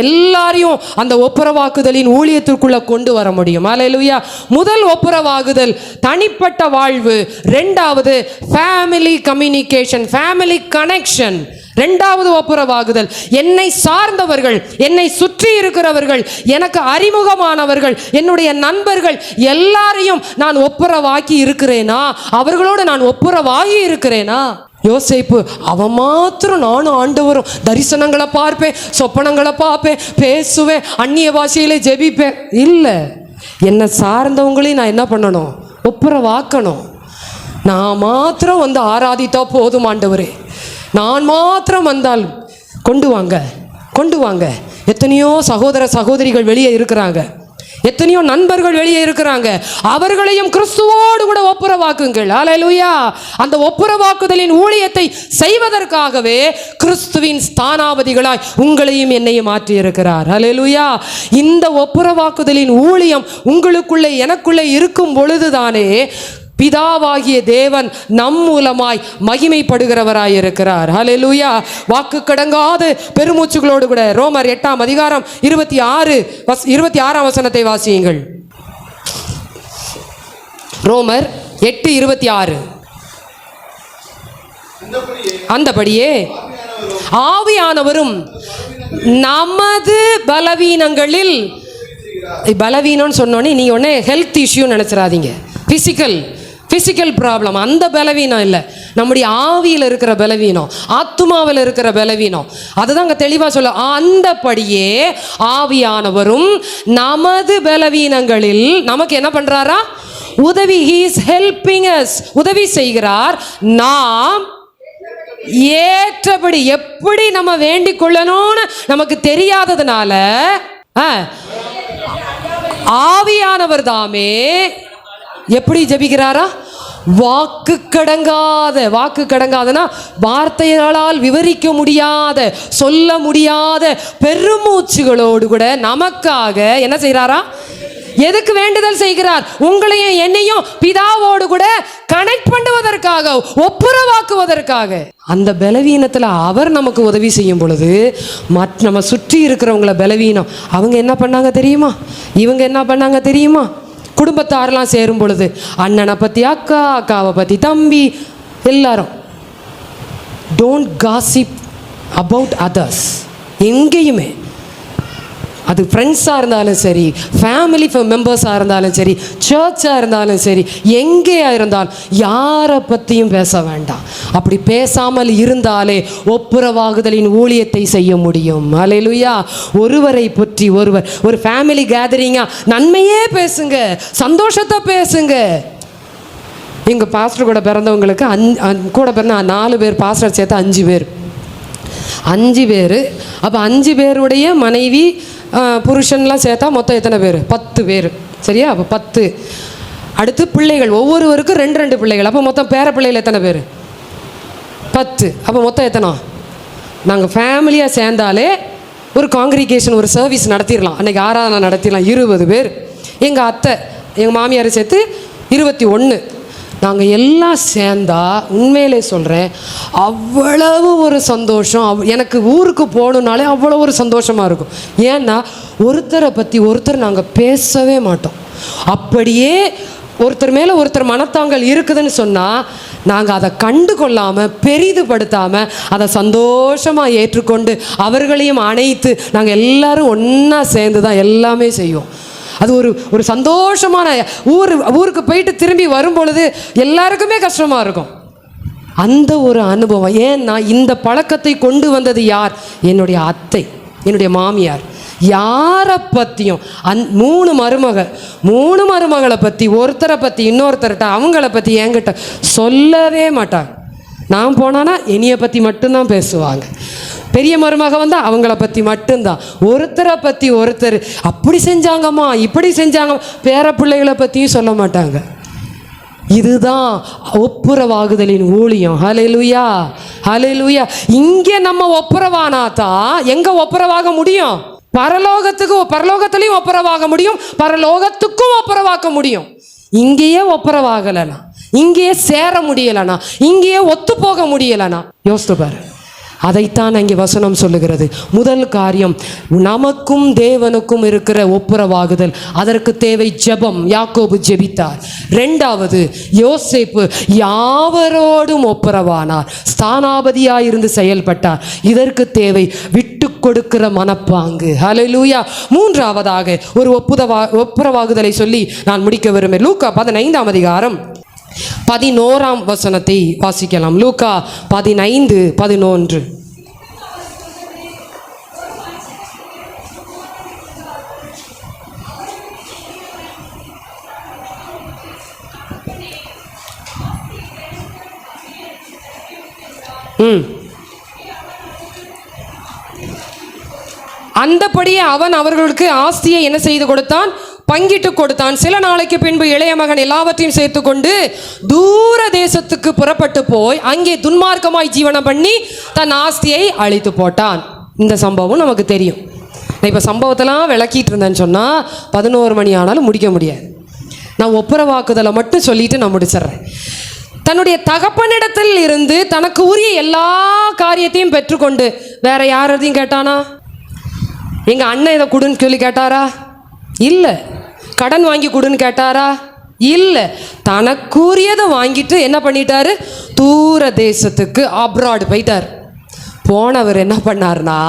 எல்லாரையும் அந்த ஒப்புரவாக்குதலின் ஊழியத்திற்குள்ள கொண்டு வர முடியும். ஹல்லேலூயா. முதல் ஒப்புரவாகுதல் தனிப்பட்ட வாழ்வு, இரண்டாவது ஃபேமிலி கம்யூனிகேஷன், ஃபேமிலி கனெக்ஷன். இரண்டாவது ஒப்புரவாகுதல் என்னை சார்ந்தவர்கள், என்னை சுற்றி இருக்கிறவர்கள், எனக்கு அறிமுகமானவர்கள், என்னுடைய நண்பர்கள் எல்லாரையும் நான் ஒப்புரவாக்கி இருக்கிறேனா? அவர்களோடு நான் ஒப்புரவாகி இருக்கிறேனா? யோசேப்பு அவன் மாத்திரம் நானும் ஆண்டவரும் தரிசனங்களை பார்ப்பேன், சொப்பனங்களை பார்ப்பேன், பேசுவேன், அந்நிய பாஷையிலே ஜெபிப்பேன். இல்லை, என்னை சார்ந்தவங்களையும் நான் என்ன பண்ணணும்? ஒப்புரவாக்கணும். நான் மாத்திரம் வந்து ஆராதித்தா போதும் ஆண்டவரே, நான் மாத்திரம் வந்தால் கொண்டு வாங்க, கொண்டு வாங்க. எத்தனையோ சகோதர சகோதரிகள் வெளியே இருக்கிறாங்க, எத்தனையோ நண்பர்கள் வெளியே இருக்கிறாங்க, அவர்களையும் கிறிஸ்துவோடு கூட ஒப்புரவாக்குங்கள். ஹல்லேலூயா. அந்த ஒப்புரவாக்குதலின் ஊழியத்தை செய்வதற்காகவே கிறிஸ்துவின் ஸ்தானாபதிகளாய் உங்களையும் என்னையும் மாற்றி இருக்கிறார். ஹல்லேலூயா. இந்த ஒப்புரவாக்குதலின் ஊழியம் உங்களுக்குள்ளே எனக்குள்ளே இருக்கும் பொழுதுதானே பிதாவாகிய தேவன் நம் மூலமாய் மகிமைப்படுகிறவராய் இருக்கிறார். ஹல்லேலூயா. வாக்கு கடங்காத பெருமூச்சுகளோடு கூட ரோமர் 8ஆம் அதிகாரம் 26ஆம் வசனத்தை வாசியுங்கள். ரோமர் 8:26. அந்தபடியே ஆவியானவரும் நமது பலவீனங்களில், பலவீனம்னு சொன்னோன்னே நீங்க உடனே ஹெல்த் இஷ்யூ நினைச்சிடாதீங்க. பிசிக்கல் ப்ராப்ளம், அந்த பலவீனம் இல்லை, நம்முடைய ஆவியில் இருக்கிற பலவீனம், ஆத்துமாவில் இருக்கிற பலவீனம். அதுதான் அங்கே தெளிவாக சொல்ல. அந்தபடியே ஆவியானவரும் நமது பலவீனங்களில் நமக்கு என்ன பண்றாரா? உதவி. he is helping us, உதவி செய்கிறார். நாம் ஏற்றபடி, எப்படி நம்ம வேண்டிக் கொள்ளணும்னு நமக்கு தெரியாததுனால ஆவியானவர் தாமே எப்படி ஜெபிக்கிறாரா? வாக்கு கடங்காத, வாக்கு கடங்காதனா வார்த்தைகளால் விவரிக்க முடியாத, சொல்ல முடியாத பெருமூச்சுகளோடு கூட நமக்காக என்ன செய்கிறாரா? எதுக்கு வேண்டுதல் செய்கிறார்? உங்களையும் என்னையும் பிதாவோடு கூட கனெக்ட் பண்ணுவதற்காக, ஒப்புரவாக்குவதற்காக. அந்த பலவீனத்தில் அவர் நமக்கு உதவி செய்யும் பொழுது நம்ம சுற்றி இருக்கிறவங்கள பலவீனம், அவங்க என்ன பண்ணாங்க தெரியுமா? இவங்க என்ன பண்ணாங்க தெரியுமா? குடும்பத்தாரெல்லாம் சேரும் பொழுது அண்ணனை பற்றி அக்கா, அக்காவை பற்றி தம்பி, எல்லாரும். Don't gossip about others. எங்கேயுமே, அது ஃப்ரெண்ட்ஸாக இருந்தாலும் சரி, ஃபேமிலி மெம்பர்ஸாக இருந்தாலும் சரி, சர்ச்சாக இருந்தாலும் சரி, எங்கேயா இருந்தாலும் யாரை பற்றியும் பேச வேண்டாம். அப்படி பேசாமல் இருந்தாலே ஒப்புரவாகுதலின் ஊழியத்தை செய்ய முடியும். ஹல்லேலூயா. ஒருவரை பற்றி ஒருவர், ஒரு ஃபேமிலி கேதரிங்காக நன்மையே பேசுங்க, சந்தோஷத்தை பேசுங்க. எங்கள் பாஸ்டர் கூட பிறந்தவங்களுக்கு கூட பிறந்த 4 பேர், பாஸ்டர் சேர்த்து 5 பேர். 5 பேர். அப்போ 5 பேருடைய மனைவி புருஷன்லாம் சேர்த்தா மொத்தம் எத்தனை பேர்? 10 பேர். சரியா? அப்போ 10. அடுத்து பிள்ளைகள், ஒவ்வொருவருக்கும் 2 பிள்ளைகள். அப்போ மொத்தம் பேர பிள்ளைகள் எத்தனை பேர்? 10. அப்போ மொத்தம் எத்தனை? நாங்கள் ஃபேமிலியாக சேர்ந்தாலே ஒரு காங்கிரிகேஷன், ஒரு சர்வீஸ் நடத்திடலாம். அன்றைக்கி ஆராதனை நடத்திடலாம். 20 பேர். எங்கள் அத்தை, எங்கள் மாமியார் சேர்த்து 21. நாங்கள் எல்லாம் சேர்ந்தா உண்மையிலே சொல்கிறேன், அவ்வளவு ஒரு சந்தோஷம். எனக்கு ஊருக்கு போகணுன்னாலே அவ்வளோ ஒரு சந்தோஷமாக இருக்கும். ஏன்னா ஒருத்தரை பற்றி ஒருத்தர் நாங்கள் பேசவே மாட்டோம். அப்படியே ஒருத்தர் மேலே ஒருத்தர் மனத்தாங்கல் இருக்குதுன்னு சொன்னால் நாங்கள் அதை கண்டு கொள்ளாமல், பெரிதுபடுத்தாமல், அதை சந்தோஷமாக ஏற்றுக்கொண்டு அவர்களையும் அணைத்து நாங்கள் எல்லோரும் ஒன்றா சேர்ந்து தான் எல்லாமே செய்வோம். அது ஒரு சந்தோஷமான ஊருக்கு போயிட்டு திரும்பி வரும் பொழுது எல்லாருக்குமே கஷ்டமாக இருக்கும். அந்த ஒரு அனுபவம். ஏன்னா இந்த பழக்கத்தை கொண்டு வந்தது யார்? என்னுடைய அத்தை, என்னுடைய மாமியார். யாரை பற்றியும் 3 மருமகளை பற்றி, ஒருத்தரை பற்றி இன்னொருத்தர்கிட்ட, அவங்கள பற்றி என்கிட்ட சொல்லவே மாட்டாங்க. நான் போனான்னா என்னையை பற்றி மட்டும்தான் பேசுவாங்க. பெரிய மருமக வந்தால் அவங்கள பற்றி மட்டும்தான். ஒருத்தரை பற்றி ஒருத்தர் அப்படி செஞ்சாங்கம்மா, இப்படி செஞ்சாங்க, பேர பிள்ளைகளை பற்றியும் சொல்ல மாட்டாங்க. இதுதான் ஒப்புரவாகுதலின் ஊழியம். ஹல்லேலூயா, ஹல்லேலூயா. இங்கே நம்ம ஒப்புரவானா தான் எங்கே ஒப்புரவாக முடியும்? பரலோகத்திலையும் ஒப்புரவாக முடியும், பரலோகத்துக்கும் ஒப்புரவாக்க முடியும். இங்கேயே ஒப்புரவாகலனா, இங்கேயே சேர முடியலனா, இங்கேயே ஒத்து போக முடியலனா யோசித்து பாரு. அதைத்தான் அங்கே வசனம் சொல்லுகிறது. முதல் காரியம், நமக்கும் தேவனுக்கும் இருக்கிற ஒப்புரவாகுதல். அதற்கு தேவை ஜெபம். யாக்கோபு ஜெபித்தார். இரண்டாவது, யோசேப்பு யாவரோடும் ஒப்புரவானார், ஸ்தானாபதியாயிருந்து செயல்பட்டார். இதற்கு தேவை விட்டு கொடுக்கிற மனப்பாங்கு. ஹல்லேலூயா. மூன்றாவதாக ஒரு ஒப்புரவாகுதலை சொல்லி நான் முடிக்க விரும்புகிறேன். லூக்கா 15ஆம் அதிகாரம் 11ஆம் வசனத்தை வாசிக்கலாம். லூக்கா 15:11. அந்தபடியே அவன் அவர்களுக்கு ஆஸ்தியை என்ன செய்து கொடுத்தான்? பங்கிட்டு கொடுத்தான். சில நாளைக்கு பின்பு இளைய மகன் எல்லாவற்றையும் சேர்த்து கொண்டு தூர தேசத்துக்கு புறப்பட்டு போய் அங்கே துன்மார்க்கமாய் ஜீவனம் பண்ணி தன் ஆஸ்தியை அழித்து போட்டான். இந்த சம்பவம் நமக்கு தெரியும். நான் இப்போ சம்பவத்தெல்லாம் விளக்கிட்டு இருந்தேன்னு சொன்னால் 11 மணி ஆனாலும் முடிக்க முடியாது. நான் ஒப்புரவாக்குதலை மட்டும் சொல்லிட்டு நான் முடிச்சிடுறேன். தன்னுடைய தகப்பனிடத்தில் இருந்து தனக்கு உரிய எல்லா காரியத்தையும் பெற்றுக்கொண்டு வேற யாரையும் கேட்டானா? எங்கள் அண்ணன் இதை கொடுன்னு சொல்லி கேட்டாரா? இல்லை. கடன் வாங்கி கொடுன்னு கேட்டாரா? இல்லை. தனக்குரியதை வாங்கிட்டு என்ன பண்ணிட்டாரு? தூர தேசத்துக்கு அப்ராடு போயிட்டார். போனவர் என்ன பண்ணார்னா,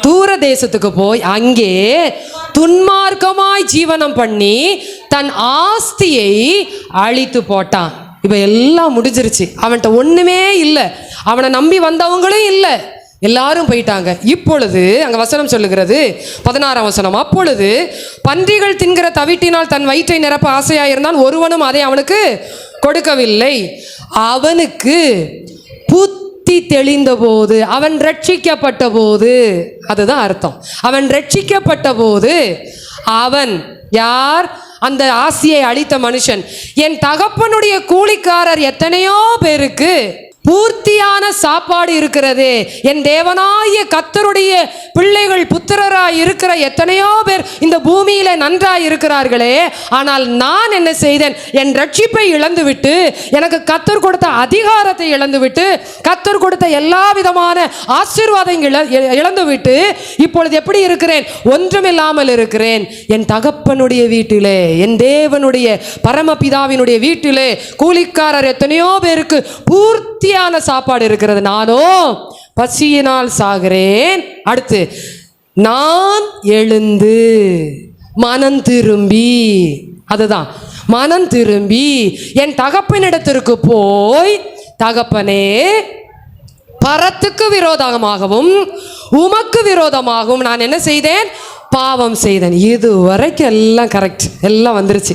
தூர தேசத்துக்கு போய் அங்கே துன்மார்க்கமாய் ஜீவனம் பண்ணி தன் ஆஸ்தியை அழித்து போட்டான். இப்போ எல்லாம் முடிஞ்சிருச்சு. அவன்கிட்ட ஒன்றுமே இல்லை, அவனை நம்பி வந்தவங்களும் இல்லை, எல்லாரும் போயிட்டாங்க. இப்பொழுது அங்கே வசனம் சொல்லுகிறது 16ஆம் வசனம், அப்பொழுது பன்றிகள் தின்கிற தவிட்டினால் தன் வயிற்றை நிரப்ப ஆசையாயிருந்தான், ஒருவனும் அதை அவனுக்கு கொடுக்கவில்லை. அவனுக்கு புத்தி தெளிந்த போது, அவன் ரட்சிக்கப்பட்ட போது, அதுதான் அர்த்தம். அவன் ரட்சிக்கப்பட்ட போது, அவன் யார்? அந்த ஆசியை அளித்த மனுஷன். என் தகப்பனுடைய கூலிக்காரர் எத்தனையோ பேருக்கு பூர்த்தியான சாப்பாடு இருக்கிறதே, என் தேவனாகிய கர்த்தருடைய பிள்ளைகள் புத்திரராய் இருக்கிற எத்தனையோ பேர் இந்த பூமியில நன்றாய் இருக்கிறார்களே, ஆனால் நான் என்ன செய்தேன்? என் ரட்சிப்பை இழந்துவிட்டு, எனக்கு கர்த்தர் கொடுத்த அதிகாரத்தை இழந்துவிட்டு, கர்த்தர் கொடுத்த எல்லா விதமான ஆசீர்வாதங்களை இழந்துவிட்டு இப்பொழுது எப்படி இருக்கிறேன்? ஒன்றுமில்லாமல் இருக்கிறேன். என் தகப்பனுடைய வீட்டிலே, என் தேவனுடைய பரமபிதாவினுடைய வீட்டிலே கூலிக்காரர் எத்தனையோ பேருக்கு பூர்த்தி சாப்பாடு இருக்கிறது, நானோ பசியினால் சாகிறேன். அடுத்து, நான் எழுந்து மனம் திரும்பி, அதுதான் மனம் திரும்பி என் தகப்பனிடத்திற்கு போய், தகப்பனே, பரத்துக்கு விரோதமாகவும் உமக்கு விரோதமாகவும் நான் என்ன செய்தேன்? பாவம் செய்தேன். இது வரைக்கும் எல்லாம் கரெக்ட், எல்லாம் வந்துருச்சு.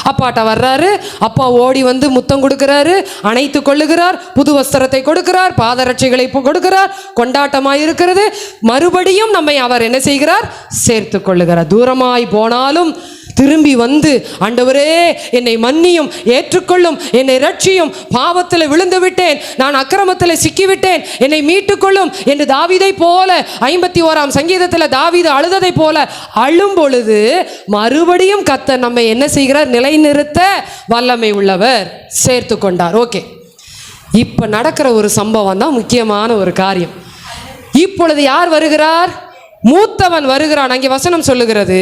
அப்பாட்ட வர்றாரு, அப்பா ஓடி வந்து முத்தம் கொடுக்கிறாரு, அணைத்து கொள்ளுகிறார், புது வஸ்திரத்தை கொடுக்கிறார், பாதரட்சைகளை கொடுக்கிறார், கொண்டாட்டமாய் இருக்கிறது. மறுபடியும் நம்மை அவர் என்ன செய்கிறார்? சேர்த்து கொள்ளுகிறார். தூரமாய் போனாலும் திரும்பி வந்து, ஆண்டவரே என்னை மன்னியும், ஏற்றுக்கொள்ளும், என்னை ரட்சியும், பாவத்தில் விழுந்து விட்டேன், நான் அக்கிரமத்தில் சிக்கிவிட்டேன், என்னை மீட்டுக்கொள்ளும் என்று தாவீதை போல 51ஆம் சங்கீதத்தில் தாவீது அழுததை போல அழும் பொழுது மறுபடியும் கர்த்தர் நம்மை என்ன செய்கிறார்? நிலைநிறுத்த வல்லமை உள்ளவர், சேர்த்து கொண்டார். ஓகே, இப்போ நடக்கிற ஒரு சம்பவம் தான் முக்கியமான ஒரு காரியம். இப்பொழுது யார் வருகிறார்? மூத்தவன் வருகிறான். அங்கே வசனம் சொல்லுகிறது,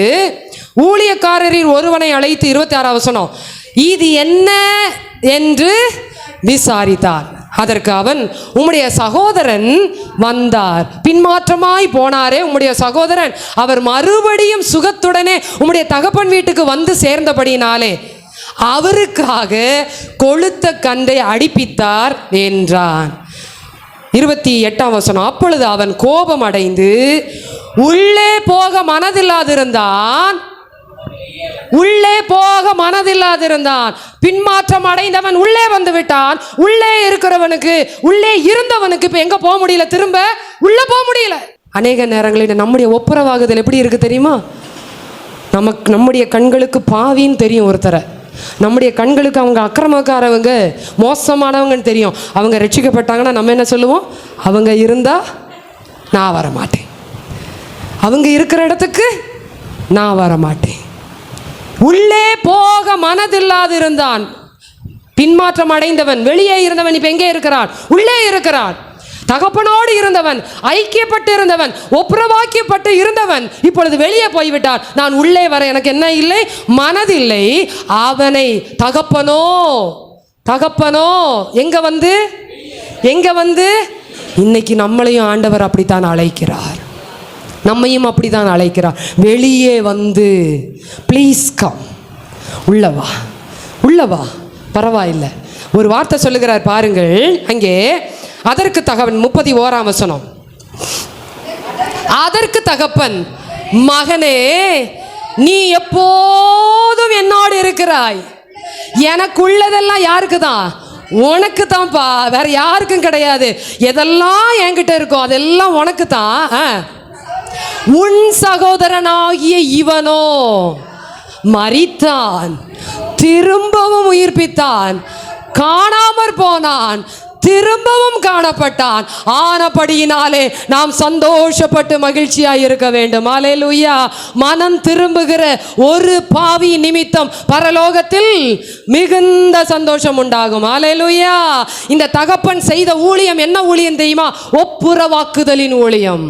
ஊழியக்காரரில் ஒருவனை அழைத்து 26ஆம் வசனம், இது என்ன என்று விசாரித்தார். அதற்கு அவன், உம்முடைய சகோதரன் வந்தார், பின்மாற்றமாய் போனாரே உம்முடைய சகோதரன், அவர் மறுபடியும் சுகத்துடனே உம்முடைய தகப்பன் வீட்டுக்கு வந்து சேர்ந்தபடினாலே அவருக்காக கொழுத்த கன்றை அடிப்பித்தார் என்றான். 28ஆம் வசனம், அப்பொழுது அவன் கோபம் அடைந்து உள்ளே போக மனதில்லாதிருந்தான். உள்ளே போக மனதில்லாதிருந்தான். பின்மாற்றம் அடைந்தவன் உள்ளே வந்து விட்டான். உள்ளே இருக்கிறவனுக்கு, உள்ளே இருந்தவனுக்கு இப்ப எங்க போக முடியல? திரும்ப உள்ள போக முடியல. அநேக நேரங்களில் நம்முடைய ஒப்புரவாகுதல் எப்படி இருக்கு தெரியுமா? நம்முடைய கண்களுக்கு பாவின்னு தெரியும் ஒருத்தரை, நம்முடைய கண்களுக்கு அவங்க அக்கிரமக்காரவங்க, மோசமானவங்கன்னு தெரியும். அவங்க ரட்சிக்கப்பட்டாங்கன்னா நம்ம என்ன சொல்லுவோம்? அவங்க இருந்தா நான் வர மாட்டேன். அவங்க இருக்கிற இடத்துக்கு நான் வர மாட்டேன். உள்ளே போக மனதில்லாது இருந்தான். பின்மாற்றம் அடைந்தவன், வெளியே இருந்தவன் இப்ப எங்கே இருக்கிறான்? உள்ளே இருக்கிறான். தகப்பனோடு இருந்தவன், ஐக்கியப்பட்டு இருந்தவன், ஒப்புரவாக்கியப்பட்டு இருந்தவன் இப்பொழுது வெளியே போய்விட்டான். நான் உள்ளே வர எனக்கு என்ன இல்லை? மனதில்லை. அவனை தகப்பனோ எங்க வந்து இன்னைக்கு நம்மளையும் ஆண்டவர் அப்படித்தான் அழைக்கிறார். நம்மையும் அப்படித்தான் அழைக்கிறார். வெளியே வந்து ப்ளீஸ் கம், உள்ளவா பரவாயில்லை. ஒரு வார்த்தை சொல்லுகிறார் பாருங்கள் அங்கே. அதற்கு தகவன் 31ஆம் வசனம். அதற்கு தகப்பன், மகனே நீ எப்போதும் என்னோடு இருக்கிறாய். எனக்குள்ளதெல்லாம் யாருக்கு தான்? உனக்கு தான்ப்பா, வேற யாருக்கும் கிடையாது. எதெல்லாம் என்கிட்ட இருக்கோ அதெல்லாம் உனக்கு தான். உன் சகோதரனாகிய இவனோ மரித்தான், திரும்பவும் உயிர்ப்பித்தான், காணாமற் போனான், திரும்பவும் காணப்பட்டான். ஆனபடியினாலே நாம் சந்தோஷப்பட்டு மகிழ்ச்சியாய் இருக்க வேண்டும். அல்லேலூயா. மனம் திரும்புகிற ஒரு பாவி நிமித்தம் பரலோகத்தில் மிகுந்த சந்தோஷம் உண்டாகும். அல்லேலூயா. இந்த தகப்பன் செய்த ஊழியம் என்ன ஊழியம் தெரியுமா? ஒப்புரவாக்குதலின் ஊழியம்.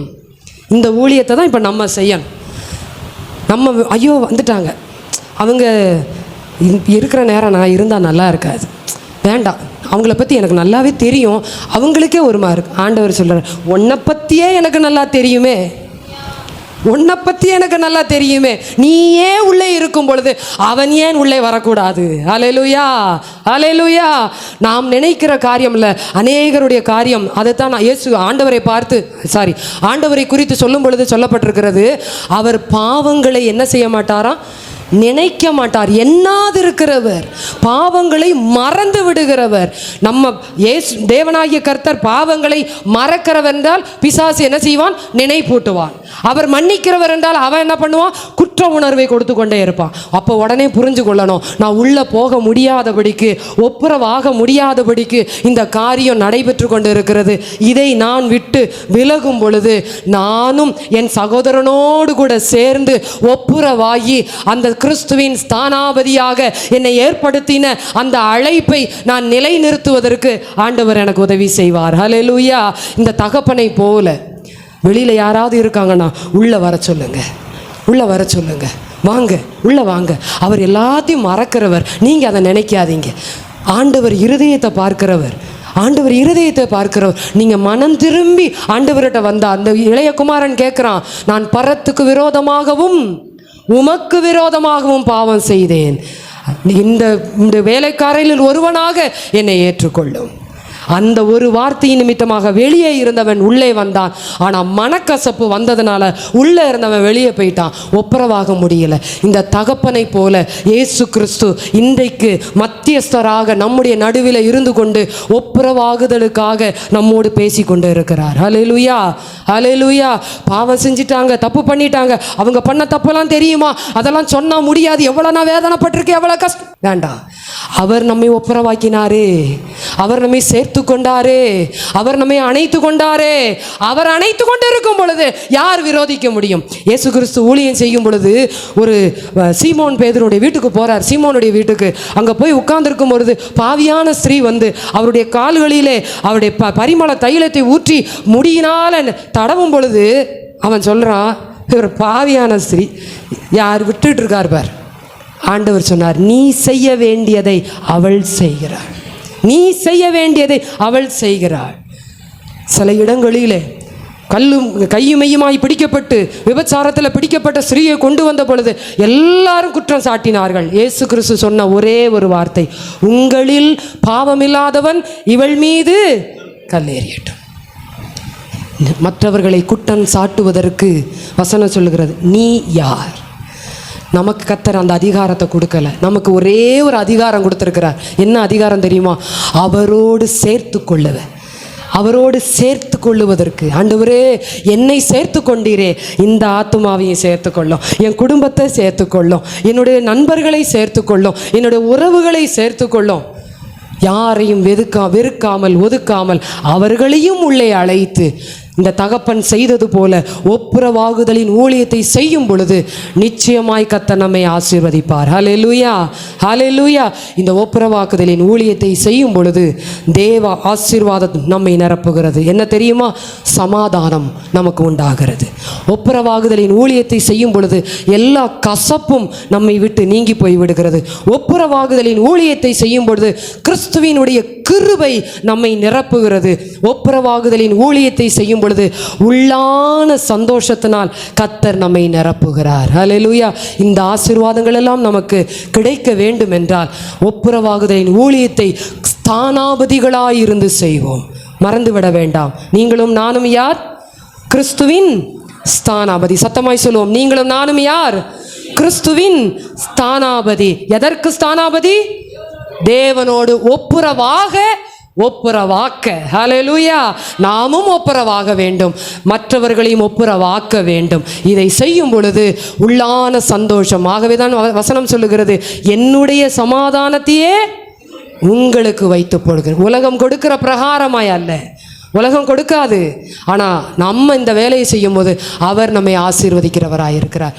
இந்த ஊழியத்தை தான் இப்போ நம்ம செய்யணும். நம்ம ஐயோ வந்துட்டாங்க, அவங்க இருக்கிற நேரம் நான் இருந்தால் நல்லா இருக்காது, வேண்டாம், அவங்கள பற்றி எனக்கு நல்லாவே தெரியும், அவங்களுக்கே ஒரு மார்க். ஆண்டவர் சொல்கிறார், உன்னை பற்றியே எனக்கு நல்லா தெரியுமே, உன்னை பற்றி எனக்கு நல்லா தெரியுமே, நீயே உள்ளே இருக்கும் பொழுது அவன் ஏன் உள்ளே வரக்கூடாது? அல்லேலூயா, அல்லேலூயா. நாம் நினைக்கிற காரியம் இல்லை, அநேகருடைய காரியம். அதைத்தான் நான் ஆண்டவரை குறித்து சொல்லும் பொழுது சொல்லப்பட்டிருக்கிறது, அவர் பாவங்களை என்ன செய்ய மாட்டாராம்? நினைக்க மாட்டார். எண்ணாதிருக்கிறவர், பாவங்களை மறந்து விடுகிறவர். நம்ம தேவனாகிய கர்த்தர் பாவங்களை மறக்கிறவர் என்றால் பிசாசு என்ன செய்வான்? நினைப்பூட்டுவான். அவர் மன்னிக்கிறவர் என்றால் அவன் என்ன பண்ணுவான்? குற்ற உணர்வை கொடுத்து கொண்டே இருப்பான். அப்போ உடனே புரிஞ்சு கொள்ளணும், நான் உள்ளே போக முடியாதபடிக்கு, ஒப்புரவாக முடியாதபடிக்கு இந்த காரியம் நடைபெற்று கொண்டு இருக்கிறது. இதை நான் விட்டு விலகும் பொழுது நானும் என் சகோதரனோடு கூட சேர்ந்து ஒப்புரவாகி அந்த கிறிஸ்துவின் ஸ்தானாபதியாக என்னை ஏற்படுத்தின அந்த அழைப்பை நான் நிலைநிறுத்துவதற்கு ஆண்டவர் எனக்கு உதவி செய்வார். ஹல்லேலூயா. இந்த தகப்பனை போல வெளியில் யாராவது இருக்காங்கன்னா உள்ளே வர சொல்லுங்க, உள்ளே வர சொல்லுங்க, வாங்க உள்ளே வாங்க. அவர் எல்லாத்தையும் மறக்கிறவர், நீங்கள் அதை நினைக்காதீங்க. ஆண்டவர் இருதயத்தை பார்க்கிறவர், ஆண்டவர் இருதயத்தை பார்க்கிறவர். நீங்கள் மனம் திரும்பி ஆண்டவர்கிட்ட வந்தா, அந்த இளைய குமாரன் கேட்குறான், நான் பரத்துக்கு விரோதமாகவும் உமக்கு விரோதமாகவும் பாவம் செய்தேன், இந்த வேலைக்காரரில் ஒருவனாக என்னை ஏற்றுக்கொள்ளும். அந்த ஒரு வார்த்தையின் நிமித்தமாக வெளியே இருந்தவன் உள்ளே வந்தான். ஆனால் மனக்கசப்பு வந்ததுனால உள்ளே இருந்தவன் வெளியே போயிட்டான், ஒப்புரவாக முடியல. இந்த தகப்பனை போல இயேசு கிறிஸ்து இன்றைக்கு மத்தியஸ்தராக நம்முடைய நடுவில் இருந்து கொண்டு ஒப்புரவாகுதலுக்காக நம்மோடு பேசி கொண்டு இருக்கிறார். ஹல்லேலூயா, ஹல்லேலூயா. பாவம் செஞ்சிட்டாங்க, தப்பு பண்ணிட்டாங்க, அவங்க பண்ண தப்பெல்லாம் தெரியுமா? அதெல்லாம் சொன்னால் முடியாது, எவ்வளோ நான் வேதனைப்பட்டிருக்கேன், எவ்வளோ கஷ்டம். வேண்டாம், அவர் நம்மை ஒப்புரவாக்கினாரே, அவர் நம்மை சேர்த்து கொண்டாரே, அவர் நம்மை அணைத்து கொண்டாரே. அவர் அணைத்து கொண்டு இருக்கும் பொழுது யார் விரோதிக்க முடியும்? இயேசு கிறிஸ்து ஊழியம் செய்யும் பொழுது ஒரு சீமோன் பேதுருடைய வீட்டுக்கு போறார். சீமோனுடைய வீட்டுக்கு அங்கே போய் உட்கார்ந்துருக்கும் பொழுது பாவியான ஸ்திரீ வந்து அவருடைய கால்களிலே அவருடைய பரிமள தைலத்தை ஊற்றி முடியினால் தடவும் பொழுது அவன் சொல்றான், இவர் பாவியான ஸ்திரீ, யார் விட்டுட்டு இருக்கார் பார். ஆண்டவர் சொன்னார், நீ செய்ய வேண்டியதை அவள் செய்கிறாள், நீ செய்ய வேண்டியதை அவள் செய்கிறாள். சில இடங்களிலே கல்லும் கையுமையுமாய் பிடிக்கப்பட்டு விபச்சாரத்தில் பிடிக்கப்பட்ட ஸ்திரீயை கொண்டு வந்த பொழுது எல்லாரும் குற்றம் சாட்டினார்கள். இயேசு கிறிஸ்து சொன்ன ஒரே ஒரு வார்த்தை, உங்களில் பாவமில்லாதவன் இவள் மீது கல்லேறியட்டும். மற்றவர்களை குற்றம் சாட்டுவதற்கு வசனம் சொல்லுகிறது, நீ யார்? நமக்கு கர்த்தர் அந்த அதிகாரத்தை கொடுக்கல, நமக்கு ஒரே ஒரு அதிகாரம் கொடுத்துருக்கிறார். என்ன அதிகாரம் தெரியுமா? அவரோடு சேர்த்து கொள்ளுவ, அவரோடு சேர்த்து கொள்ளுவதற்கு. ஆண்டவரே, என்னை சேர்த்து கொண்டீரே, இந்த ஆத்துமாவையும் சேர்த்து கொள்ளும், என் குடும்பத்தை சேர்த்து கொள்ளும், என்னுடைய நண்பர்களை சேர்த்து கொள்ளும், என்னுடைய உறவுகளை சேர்த்து கொள்ளும். யாரையும் வெறுக்காமல் ஒதுக்காமல் அவர்களையும் உள்ளே அழைத்து இந்த தகப்பன் செய்தது போல ஒப்புரவாகுதலின் ஊழியத்தை செய்யும் பொழுது நிச்சயமாய் கர்த்தர் நம்மை ஆசீர்வதிப்பார். ஹல்லேலூயா, ஹல்லேலூயா. இந்த ஒப்புரவாக்குதலின் ஊழியத்தை செய்யும் பொழுது தேவ ஆசீர்வாதம் நம்மை நிரப்புகிறது. என்ன தெரியுமா? சமாதானம் நமக்கு உண்டாகிறது. ஒப்புரவாகுதலின் ஊழியத்தை செய்யும் பொழுது எல்லா கசப்பும் நம்மை விட்டு நீங்கி போய் விடுகிறது. ஒப்புரவாகுதலின் ஊழியத்தை செய்யும் பொழுது கிறிஸ்துவினுடைய கிருபை நம்மை நிரப்புகிறது. ஒப்புரவாகுதலின் ஊழியத்தை செய்யும் பொழுது உள்ளான சந்தோஷத்தினால் கர்த்தர் நம்மை நிரப்புகிறார். ஹல்லேலூயா. இந்த ஆசீர்வாதங்கள் எல்லாம் நமக்கு கிடைக்க வேண்டும் என்றால் ஒப்புரவாகுதலின் ஊழியத்தை ஸ்தானாபதிகளாயிருந்து செய்வோம். மறந்துவிட வேண்டாம். நீங்களும் நானும் யார்? கிறிஸ்துவின் ஸ்தானாபதி. சத்தமாய் சொல்லுவோம். நீங்களும் நானும் யார்? கிறிஸ்துவின் ஸ்தானாபதி. எதற்கு ஸ்தானாபதி? தேவனோடு ஒப்புரவாக்க. ஹல்லேலூயா. நாமும் ஒப்புரவாக வேண்டும், மற்றவர்களையும் ஒப்புரவாக்க வேண்டும். இதை செய்யும் பொழுது உள்ளான சந்தோஷம். ஆகவே தான் வசனம் சொல்லுகிறது, என்னுடைய சமாதானத்தையே உங்களுக்கு வைத்து போடுகிறேன். உலகம் கொடுக்கிற பிரகாரமாய் அல்ல, உலகம் கொடுக்காது. ஆனால் நம்ம இந்த வேலையை செய்யும் போது அவர் நம்மை ஆசீர்வதிக்கிறவராயிருக்கிறார்.